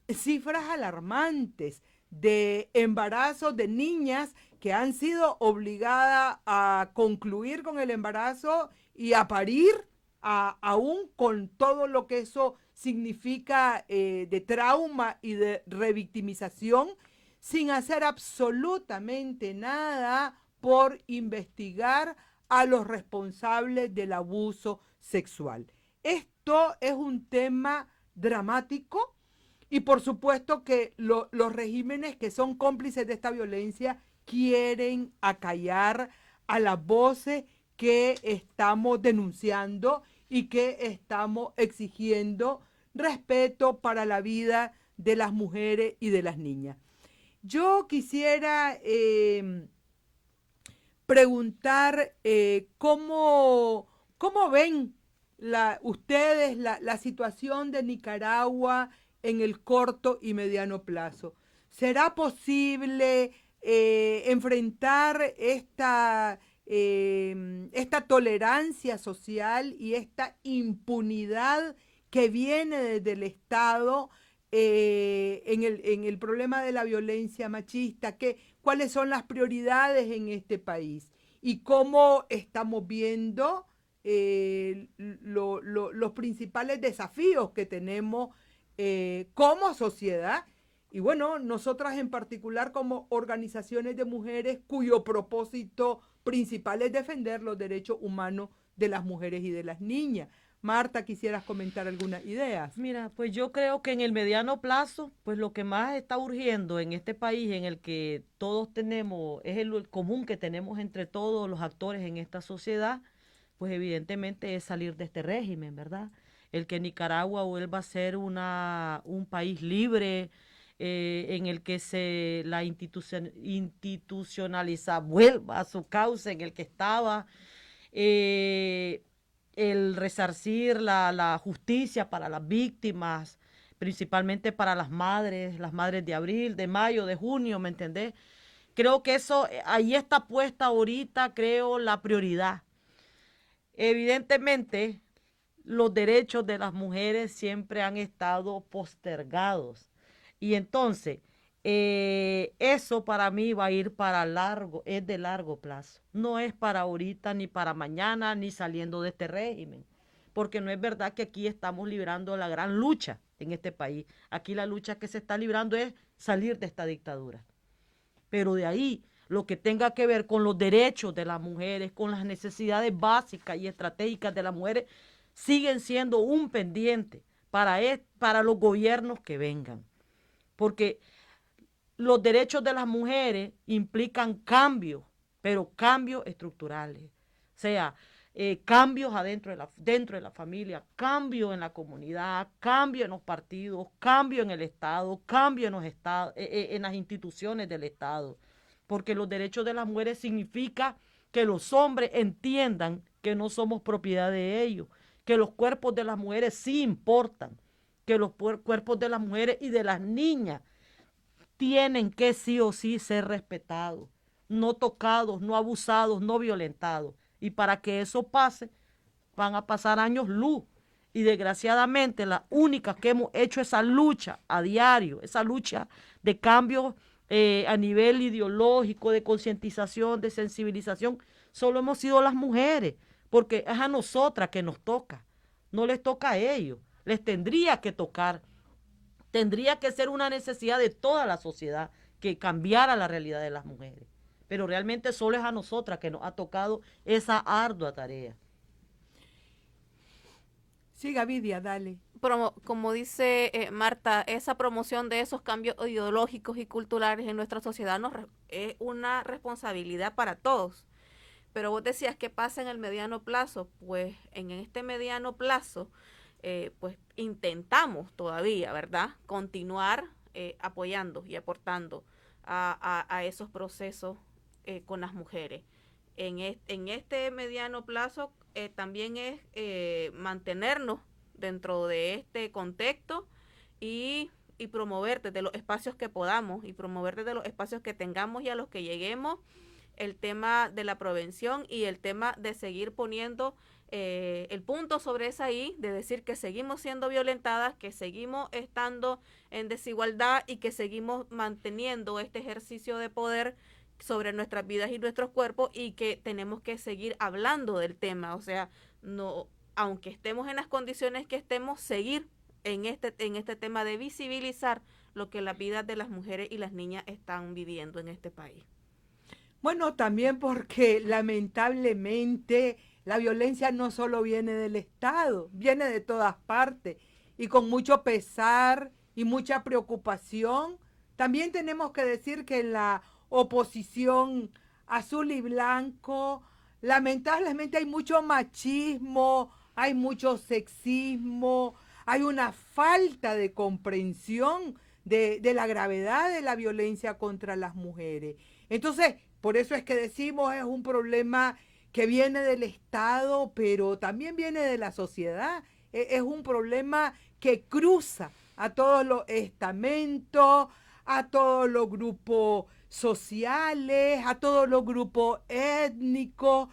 S7: cifras alarmantes de embarazos de niñas que han sido obligadas a concluir con el embarazo y a parir, aún con todo lo que eso significa de trauma y de revictimización, sin hacer absolutamente nada por investigar a los responsables del abuso sexual. Esto es un tema dramático y por supuesto que los regímenes que son cómplices de esta violencia quieren acallar a las voces que estamos denunciando y que estamos exigiendo respeto para la vida de las mujeres y de las niñas. Yo quisiera preguntar cómo ven ustedes la situación de Nicaragua en el corto y mediano plazo. ¿Será posible enfrentar esta tolerancia social y esta impunidad que viene desde el Estado en el problema de la violencia machista? ¿Cuáles son las prioridades en este país? ¿Y cómo estamos viendo los principales desafíos que tenemos como sociedad? Y bueno, nosotras en particular como organizaciones de mujeres cuyo propósito principal es defender los derechos humanos de las mujeres y de las niñas. Marta, ¿quisieras comentar algunas ideas?
S8: Mira, pues yo creo que en el mediano plazo, pues lo que más está urgiendo en este país en el que todos tenemos, es el común que tenemos entre todos los actores en esta sociedad, pues evidentemente es salir de este régimen, ¿verdad? El que Nicaragua vuelva a ser un país libre, en el que la institucionaliza vuelva a su cauce en el que estaba, el resarcir la justicia para las víctimas, principalmente para las madres de abril, de mayo, de junio, ¿me entendés? Creo que eso, ahí está puesta ahorita, creo, la prioridad. Evidentemente, los derechos de las mujeres siempre han estado postergados. Y entonces, eso para mí va a ir para largo, es de largo plazo. No es para ahorita, ni para mañana, ni saliendo de este régimen. Porque no es verdad que aquí estamos librando la gran lucha en este país. Aquí la lucha que se está librando es salir de esta dictadura. Pero de ahí, lo que tenga que ver con los derechos de las mujeres, con las necesidades básicas y estratégicas de las mujeres, siguen siendo un pendiente para los gobiernos que vengan. Porque los derechos de las mujeres implican cambios, pero cambios estructurales. O sea, cambios dentro de la familia, cambios en la comunidad, cambios en los partidos, cambios en el Estado, cambios en las instituciones del Estado. Porque los derechos de las mujeres significa que los hombres entiendan que no somos propiedad de ellos, que los cuerpos de las mujeres sí importan, que los cuerpos de las mujeres y de las niñas tienen que sí o sí ser respetados, no tocados, no abusados, no violentados. Y para que eso pase, van a pasar años luz. Y desgraciadamente las únicas que hemos hecho esa lucha a diario, esa lucha de cambio a nivel ideológico, de concientización, de sensibilización, solo hemos sido las mujeres, porque es a nosotras que nos toca, no les toca a ellos. Les tendría que tocar, tendría que ser una necesidad de toda la sociedad que cambiara la realidad de las mujeres. Pero realmente solo es a nosotras que nos ha tocado esa ardua tarea.
S7: Sí, Gavidia, dale.
S9: Como dice Marta, esa promoción de esos cambios ideológicos y culturales en nuestra sociedad es una responsabilidad para todos. Pero vos decías, ¿qué pasa en el mediano plazo? Pues en este mediano plazo, pues intentamos todavía, ¿verdad?, continuar apoyando y aportando a esos procesos con las mujeres. En este mediano plazo también es mantenernos dentro de este contexto y promover desde los espacios que podamos y promover desde los espacios que tengamos y a los que lleguemos el tema de la prevención y el tema de seguir poniendo el punto sobre esa I, de decir que seguimos siendo violentadas, que seguimos estando en desigualdad y que seguimos manteniendo este ejercicio de poder sobre nuestras vidas y nuestros cuerpos y que tenemos que seguir hablando del tema. O sea, no, aunque estemos en las condiciones que estemos, seguir en este tema de visibilizar lo que las vidas de las mujeres y las niñas están viviendo en este país.
S7: Bueno, también porque lamentablemente la violencia no solo viene del Estado, viene de todas partes y con mucho pesar y mucha preocupación. También tenemos que decir que en la oposición azul y blanco lamentablemente hay mucho machismo, hay mucho sexismo, hay una falta de comprensión de la gravedad de la violencia contra las mujeres. Entonces, por eso es que decimos es un problema que viene del Estado, pero también viene de la sociedad. Es un problema que cruza a todos los estamentos, a todos los grupos sociales, a todos los grupos étnicos,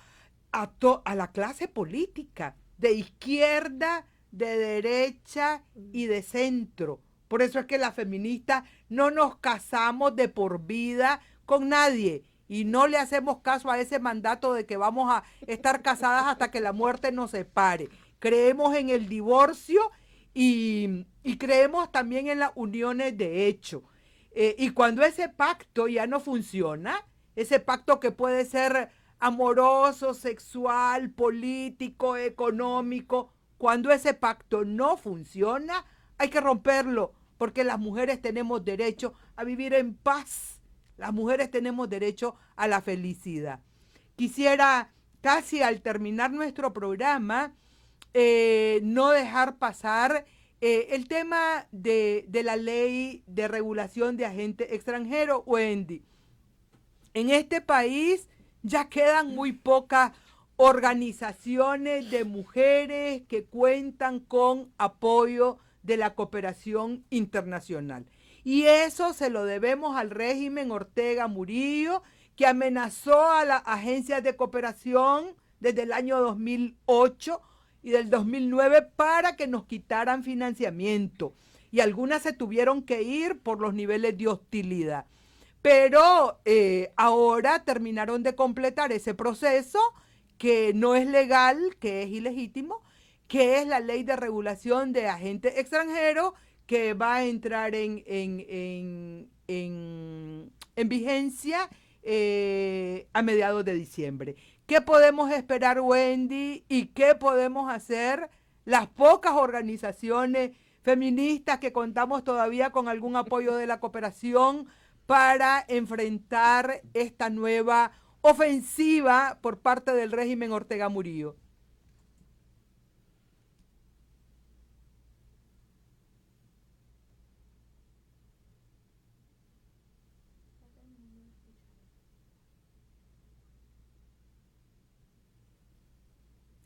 S7: a la clase política, de izquierda, de derecha y de centro. Por eso es que las feministas no nos casamos de por vida con nadie y no le hacemos caso a ese mandato de que vamos a estar casadas hasta que la muerte nos separe. Creemos en el divorcio y creemos también en las uniones de hecho. Y cuando ese pacto ya no funciona, ese pacto que puede ser amoroso, sexual, político, económico, cuando ese pacto no funciona, hay que romperlo, porque las mujeres tenemos derecho a vivir en paz. Las mujeres tenemos derecho a la felicidad. Quisiera, casi al terminar nuestro programa, no dejar pasar el tema de la ley de regulación de agentes extranjeros, Wendy. En este país ya quedan muy pocas organizaciones de mujeres que cuentan con apoyo de la cooperación internacional. Y eso se lo debemos al régimen Ortega Murillo, que amenazó a las agencias de cooperación desde el año 2008 y del 2009 para que nos quitaran financiamiento. Y algunas se tuvieron que ir por los niveles de hostilidad. Pero ahora terminaron de completar ese proceso que no es legal, que es ilegítimo, que es la ley de regulación de agentes extranjeros, que va a entrar en vigencia a mediados de diciembre. ¿Qué podemos esperar, Wendy? ¿Y qué podemos hacer las pocas organizaciones feministas que contamos todavía con algún apoyo de la cooperación para enfrentar esta nueva ofensiva por parte del régimen Ortega Murillo?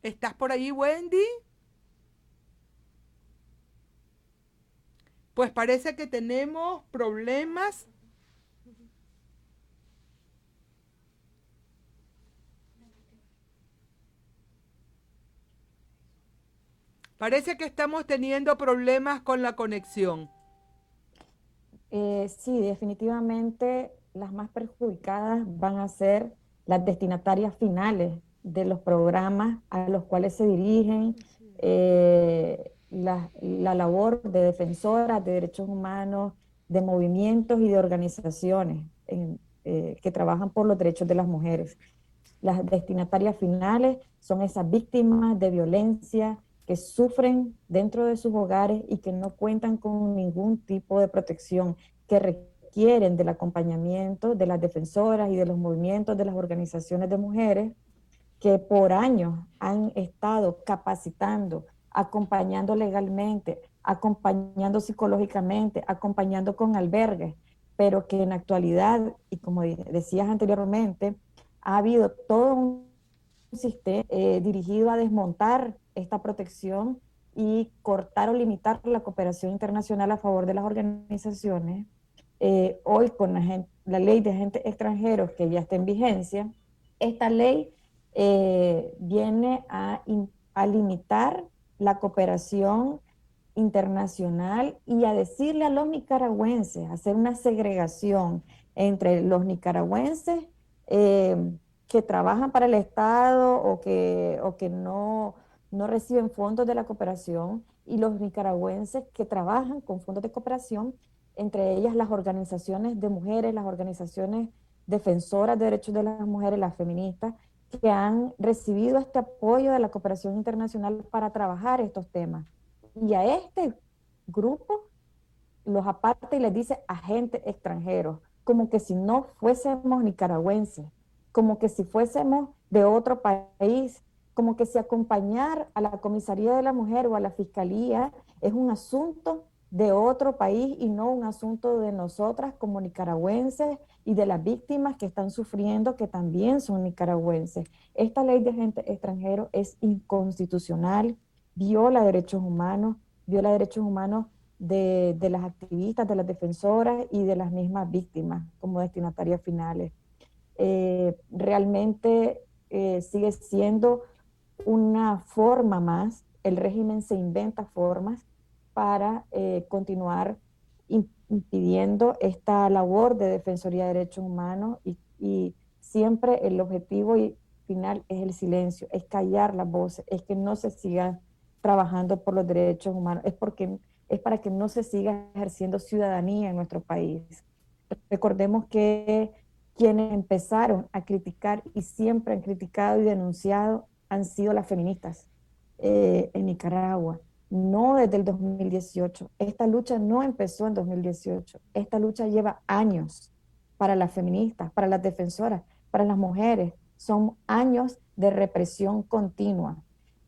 S7: ¿Estás por ahí, Wendy? Pues parece que tenemos problemas. Parece que estamos teniendo problemas con la conexión.
S10: Sí, definitivamente las más perjudicadas van a ser las destinatarias finales de los programas a los cuales se dirigen la labor de defensoras de derechos humanos, de movimientos y de organizaciones que trabajan por los derechos de las mujeres. Las destinatarias finales son esas víctimas de violencia que sufren dentro de sus hogares y que no cuentan con ningún tipo de protección, que requieren del acompañamiento de las defensoras y de los movimientos de las organizaciones de mujeres que por años han estado capacitando, acompañando legalmente, acompañando psicológicamente, acompañando con albergues, pero que en la actualidad, y como decías anteriormente, ha habido todo un sistema dirigido a desmontar esta protección y cortar o limitar la cooperación internacional a favor de las organizaciones. Hoy con la ley de agentes extranjeros que ya está en vigencia, esta ley viene a limitar la cooperación internacional y a decirle a los nicaragüenses, hacer una segregación entre los nicaragüenses que trabajan para el Estado o que no reciben fondos de la cooperación y los nicaragüenses que trabajan con fondos de cooperación, entre ellas las organizaciones de mujeres, las organizaciones defensoras de derechos de las mujeres, las feministas, que han recibido este apoyo de la cooperación internacional para trabajar estos temas. Y a este grupo los aparta y les dice agentes extranjeros, como que si no fuésemos nicaragüenses, como que si fuésemos de otro país, como que si acompañar a la Comisaría de la Mujer o a la Fiscalía es un asunto de otro país y no un asunto de nosotras como nicaragüenses y de las víctimas que están sufriendo, que también son nicaragüenses. Esta ley de agente extranjero es inconstitucional, viola derechos humanos de las activistas, de las defensoras y de las mismas víctimas como destinatarias finales. Realmente sigue siendo una forma más, el régimen se inventa formas para continuar impidiendo esta labor de Defensoría de Derechos Humanos y siempre el objetivo final es el silencio, es callar las voces, es que no se siga trabajando por los derechos humanos, es para que no se siga ejerciendo ciudadanía en nuestro país. Recordemos que quienes empezaron a criticar y siempre han criticado y denunciado han sido las feministas en Nicaragua, no desde el 2018. Esta lucha no empezó en 2018, esta lucha lleva años para las feministas, para las defensoras, para las mujeres. Son años de represión continua.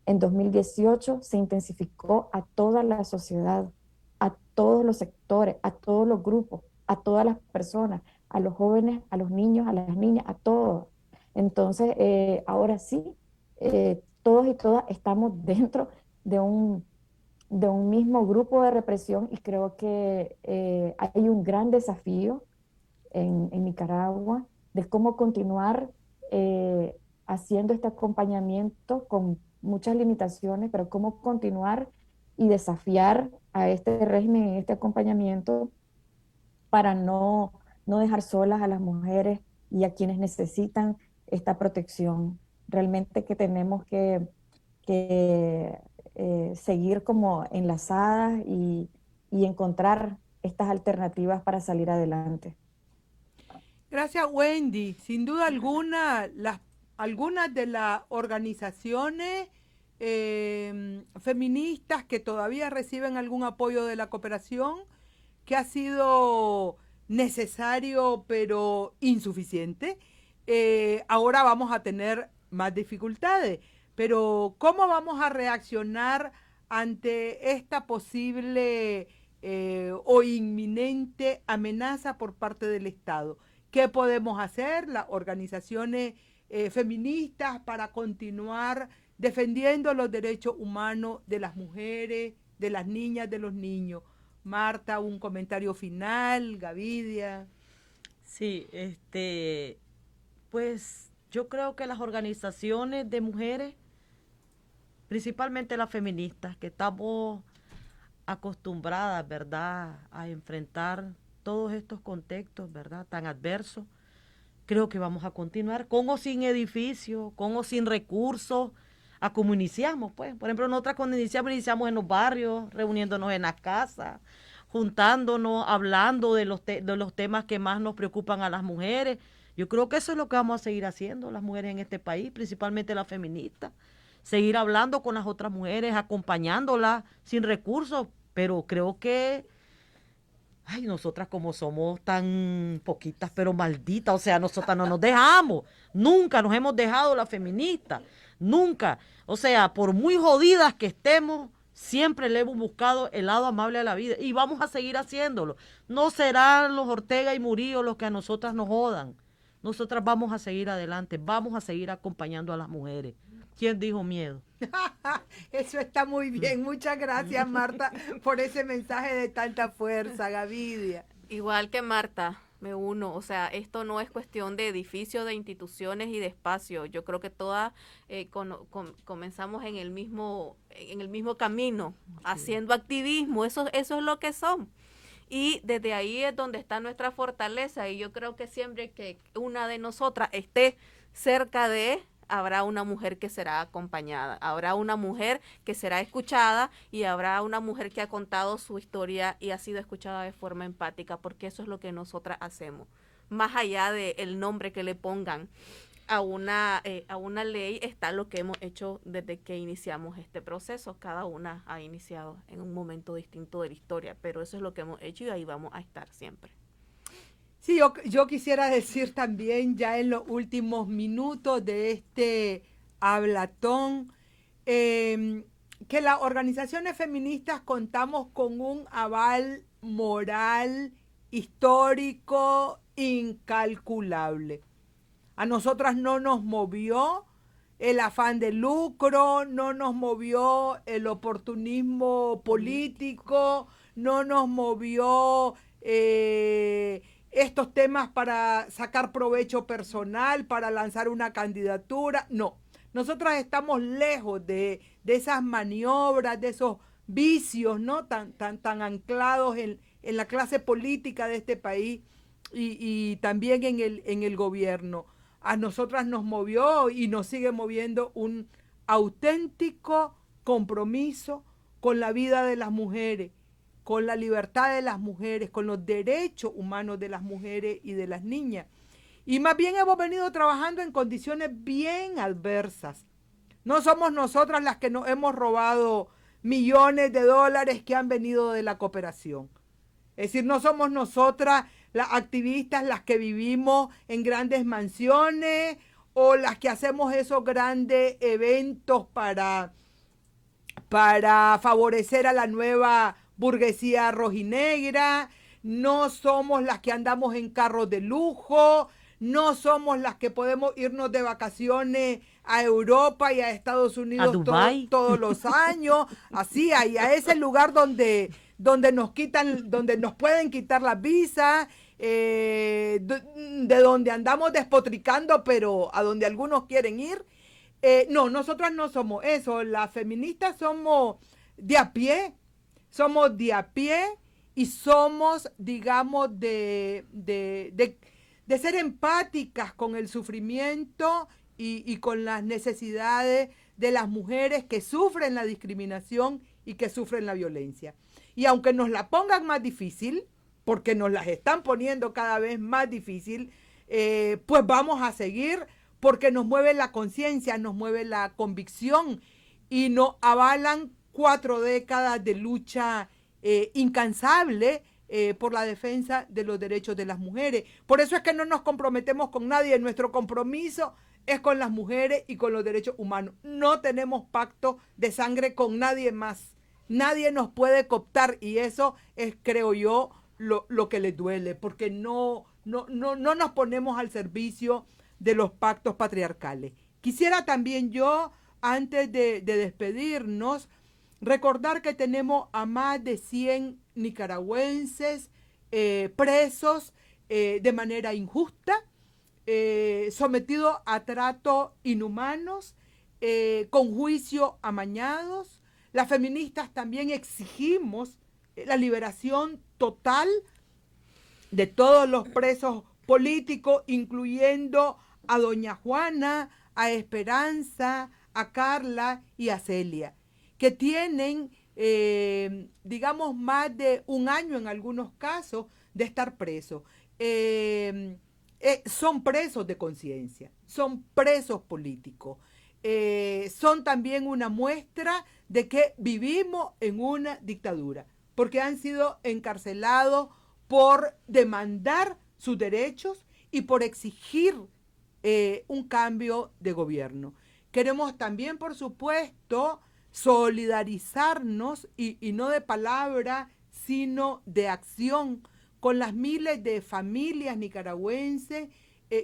S10: En 2018 se intensificó a toda la sociedad, a todos los sectores, a todos los grupos, a todas las personas, a los jóvenes, a los niños, a las niñas, a todos. Entonces, ahora sí, todos y todas estamos dentro de un mismo grupo de represión y creo que hay un gran desafío en Nicaragua de cómo continuar haciendo este acompañamiento con muchas limitaciones, pero cómo continuar y desafiar a este régimen en este acompañamiento para no dejar solas a las mujeres y a quienes necesitan esta protección. Realmente que tenemos que seguir como enlazadas y encontrar estas alternativas para salir adelante.
S7: Gracias, Wendy. Sin duda alguna, algunas de las organizaciones feministas que todavía reciben algún apoyo de la cooperación, que ha sido necesario pero insuficiente, ahora vamos a tener más dificultades. Pero ¿cómo vamos a reaccionar ante esta posible o inminente amenaza por parte del Estado? ¿Qué podemos hacer las organizaciones feministas para continuar defendiendo los derechos humanos de las mujeres, de las niñas, de los niños? Marta, un comentario final, Gavidia.
S8: Sí, pues yo creo que las organizaciones de mujeres, principalmente las feministas, que estamos acostumbradas, ¿verdad?, a enfrentar todos estos contextos, ¿verdad?, tan adversos, creo que vamos a continuar con o sin edificio, con o sin recursos, a como iniciamos, pues. Por ejemplo, nosotras cuando iniciamos en los barrios, reuniéndonos en las casas, juntándonos, hablando de los temas que más nos preocupan a las mujeres. Yo creo que eso es lo que vamos a seguir haciendo las mujeres en este país, principalmente las feministas. Seguir hablando con las otras mujeres, acompañándolas sin recursos, pero creo que nosotras como somos tan poquitas, pero malditas, o sea, nosotras no nos dejamos, nunca nos hemos dejado las feministas, nunca, o sea, por muy jodidas que estemos, siempre le hemos buscado el lado amable a la vida y vamos a seguir haciéndolo. No serán los Ortega y Murillo los que a nosotras nos jodan, nosotras vamos a seguir adelante, vamos a seguir acompañando a las mujeres. ¿Quién dijo miedo?
S7: Eso está muy bien. Muchas gracias, Marta, por ese mensaje de tanta fuerza, Gavidia.
S9: Igual que Marta, me uno. O sea, esto no es cuestión de edificios, de instituciones y de espacio. Yo creo que todas comenzamos en el mismo camino, sí, haciendo activismo. Eso es lo que son. Y desde ahí es donde está nuestra fortaleza. Y yo creo que siempre que una de nosotras esté cerca de, habrá una mujer que será acompañada, habrá una mujer que será escuchada y habrá una mujer que ha contado su historia y ha sido escuchada de forma empática, porque eso es lo que nosotras hacemos. Más allá del nombre que le pongan a una ley, está lo que hemos hecho desde que iniciamos este proceso. Cada una ha iniciado en un momento distinto de la historia, pero eso es lo que hemos hecho y ahí vamos a estar siempre.
S7: Sí, yo quisiera decir también, ya en los últimos minutos de este hablatón, que las organizaciones feministas contamos con un aval moral, histórico, incalculable. A nosotras no nos movió el afán de lucro, no nos movió el oportunismo político, no nos movió estos temas para sacar provecho personal, para lanzar una candidatura. No, nosotras estamos lejos de esas maniobras, de esos vicios, ¿no? tan anclados en la clase política de este país y también en el gobierno. A nosotras nos movió y nos sigue moviendo un auténtico compromiso con la vida de las mujeres, con la libertad de las mujeres, con los derechos humanos de las mujeres y de las niñas. Y más bien hemos venido trabajando en condiciones bien adversas. No somos nosotras las que nos hemos robado millones de dólares que han venido de la cooperación. Es decir, no somos nosotras las activistas las que vivimos en grandes mansiones o las que hacemos esos grandes eventos para favorecer a la nueva burguesía rojinegra. No somos las que andamos en carros de lujo, no somos las que podemos irnos de vacaciones a Europa y a Estados Unidos todos los años, así, a ese lugar donde nos pueden quitar las visas, de donde andamos despotricando, pero a donde algunos quieren ir. No, nosotras no somos eso. Las feministas somos de a pie y somos, digamos, de ser empáticas con el sufrimiento y con las necesidades de las mujeres que sufren la discriminación y que sufren la violencia. Y aunque nos la pongan más difícil, porque nos las están poniendo cada vez más difícil, pues vamos a seguir, porque nos mueve la conciencia, nos mueve la convicción y nos avalan 4 décadas de lucha incansable por la defensa de los derechos de las mujeres. Por eso es que no nos comprometemos con nadie. Nuestro compromiso es con las mujeres y con los derechos humanos. No tenemos pacto de sangre con nadie más. Nadie nos puede cooptar y eso es, creo yo, lo que les duele, porque no nos ponemos al servicio de los pactos patriarcales. Quisiera también yo, antes de despedirnos, recordar que tenemos a más de 100 nicaragüenses presos de manera injusta, sometidos a tratos inhumanos, con juicios amañados. Las feministas también exigimos la liberación total de todos los presos políticos, incluyendo a doña Juana, a Esperanza, a Carla y a Celia, que tienen, digamos, más de un año en algunos casos de estar presos. Son presos de conciencia, son presos políticos. Son también una muestra de que vivimos en una dictadura, porque han sido encarcelados por demandar sus derechos y por exigir un cambio de gobierno. Queremos también, por supuesto, solidarizarnos, y no de palabra, sino de acción, con las miles de familias nicaragüenses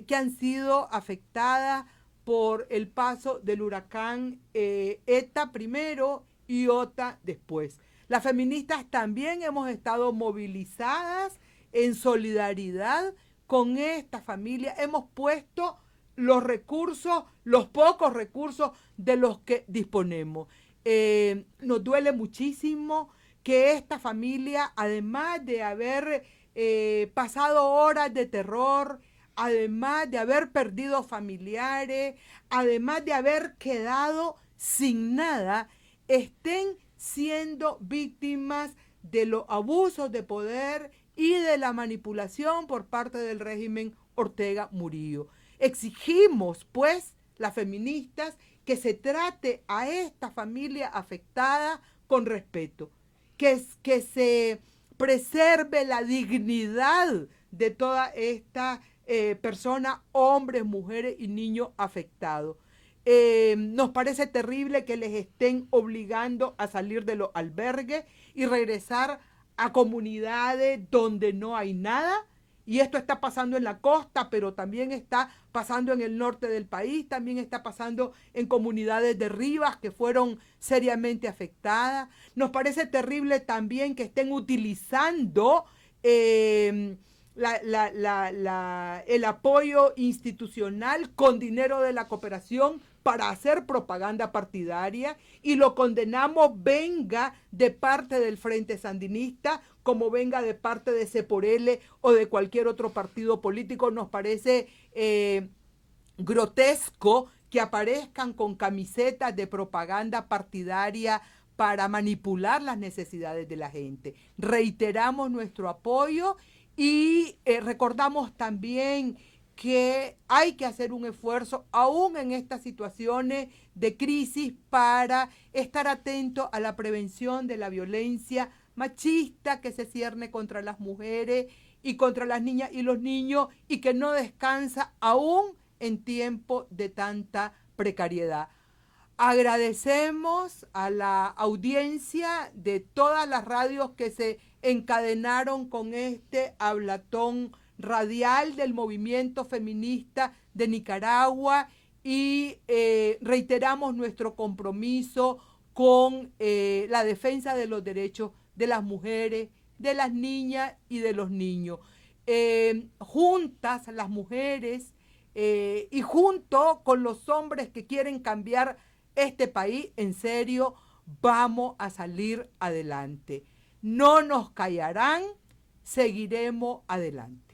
S7: que han sido afectadas por el paso del huracán ETA primero y OTA después. Las feministas también hemos estado movilizadas en solidaridad con esta familia. Hemos puesto los recursos, los pocos recursos de los que disponemos. Nos duele muchísimo que esta familia, además de haber pasado horas de terror, además de haber perdido familiares, además de haber quedado sin nada, estén siendo víctimas de los abusos de poder y de la manipulación por parte del régimen Ortega Murillo. Exigimos, pues, las feministas, que se trate a esta familia afectada con respeto, que se preserve la dignidad de toda esta persona, hombres, mujeres y niños afectados. Nos parece terrible que les estén obligando a salir de los albergues y regresar a comunidades donde no hay nada. Y esto está pasando en la costa, pero también está pasando en el norte del país, también está pasando en comunidades de Rivas que fueron seriamente afectadas. Nos parece terrible también que estén utilizando el apoyo institucional con dinero de la cooperación para hacer propaganda partidaria, y lo condenamos, venga de parte del Frente Sandinista como venga de parte de C por L o de cualquier otro partido político. Nos parece grotesco que aparezcan con camisetas de propaganda partidaria para manipular las necesidades de la gente. Reiteramos nuestro apoyo y recordamos también que hay que hacer un esfuerzo, aún en estas situaciones de crisis, para estar atento a la prevención de la violencia machista que se cierne contra las mujeres y contra las niñas y los niños, y que no descansa aún en tiempo de tanta precariedad. Agradecemos a la audiencia de todas las radios que se encadenaron con este hablatón radial del movimiento feminista de Nicaragua, y reiteramos nuestro compromiso con la defensa de los derechos de las mujeres, de las niñas y de los niños. Juntas las mujeres y junto con los hombres que quieren cambiar este país, en serio, vamos a salir adelante. No nos callarán, seguiremos adelante.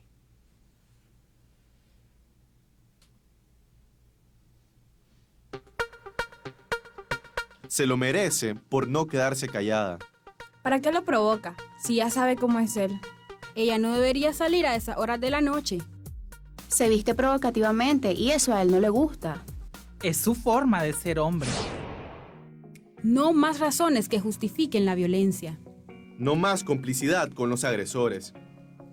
S1: Se lo merece por no quedarse callada.
S2: ¿Para qué lo provoca? Si ya sabe cómo es él. Ella no debería salir a esas horas de la noche.
S3: Se viste provocativamente y eso a él no le gusta.
S4: Es su forma de ser hombre.
S2: No más razones que justifiquen la violencia.
S1: No más complicidad con los agresores.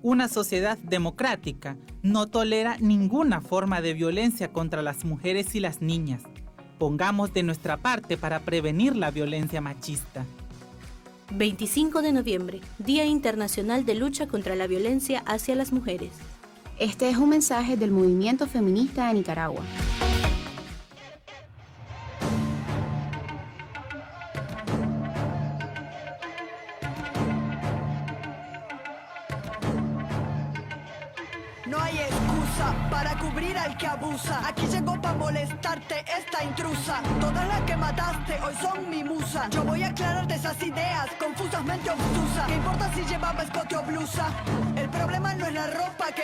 S4: Una sociedad democrática no tolera ninguna forma de violencia contra las mujeres y las niñas. Pongamos de nuestra parte para prevenir la violencia machista.
S12: 25 de noviembre, Día Internacional de Lucha contra la Violencia hacia las Mujeres.
S3: Este es un mensaje del movimiento feminista de Nicaragua.
S6: No hay excusa para cubrir al que abusa. Aquí llegó para molestarte esta intrusa. Todas las que mataste hoy son mi musa. Yo voy a aclararte esas ideas confusas, mente obtusa. ¿Qué importa si llevaba escote o blusa? El problema no es la ropa que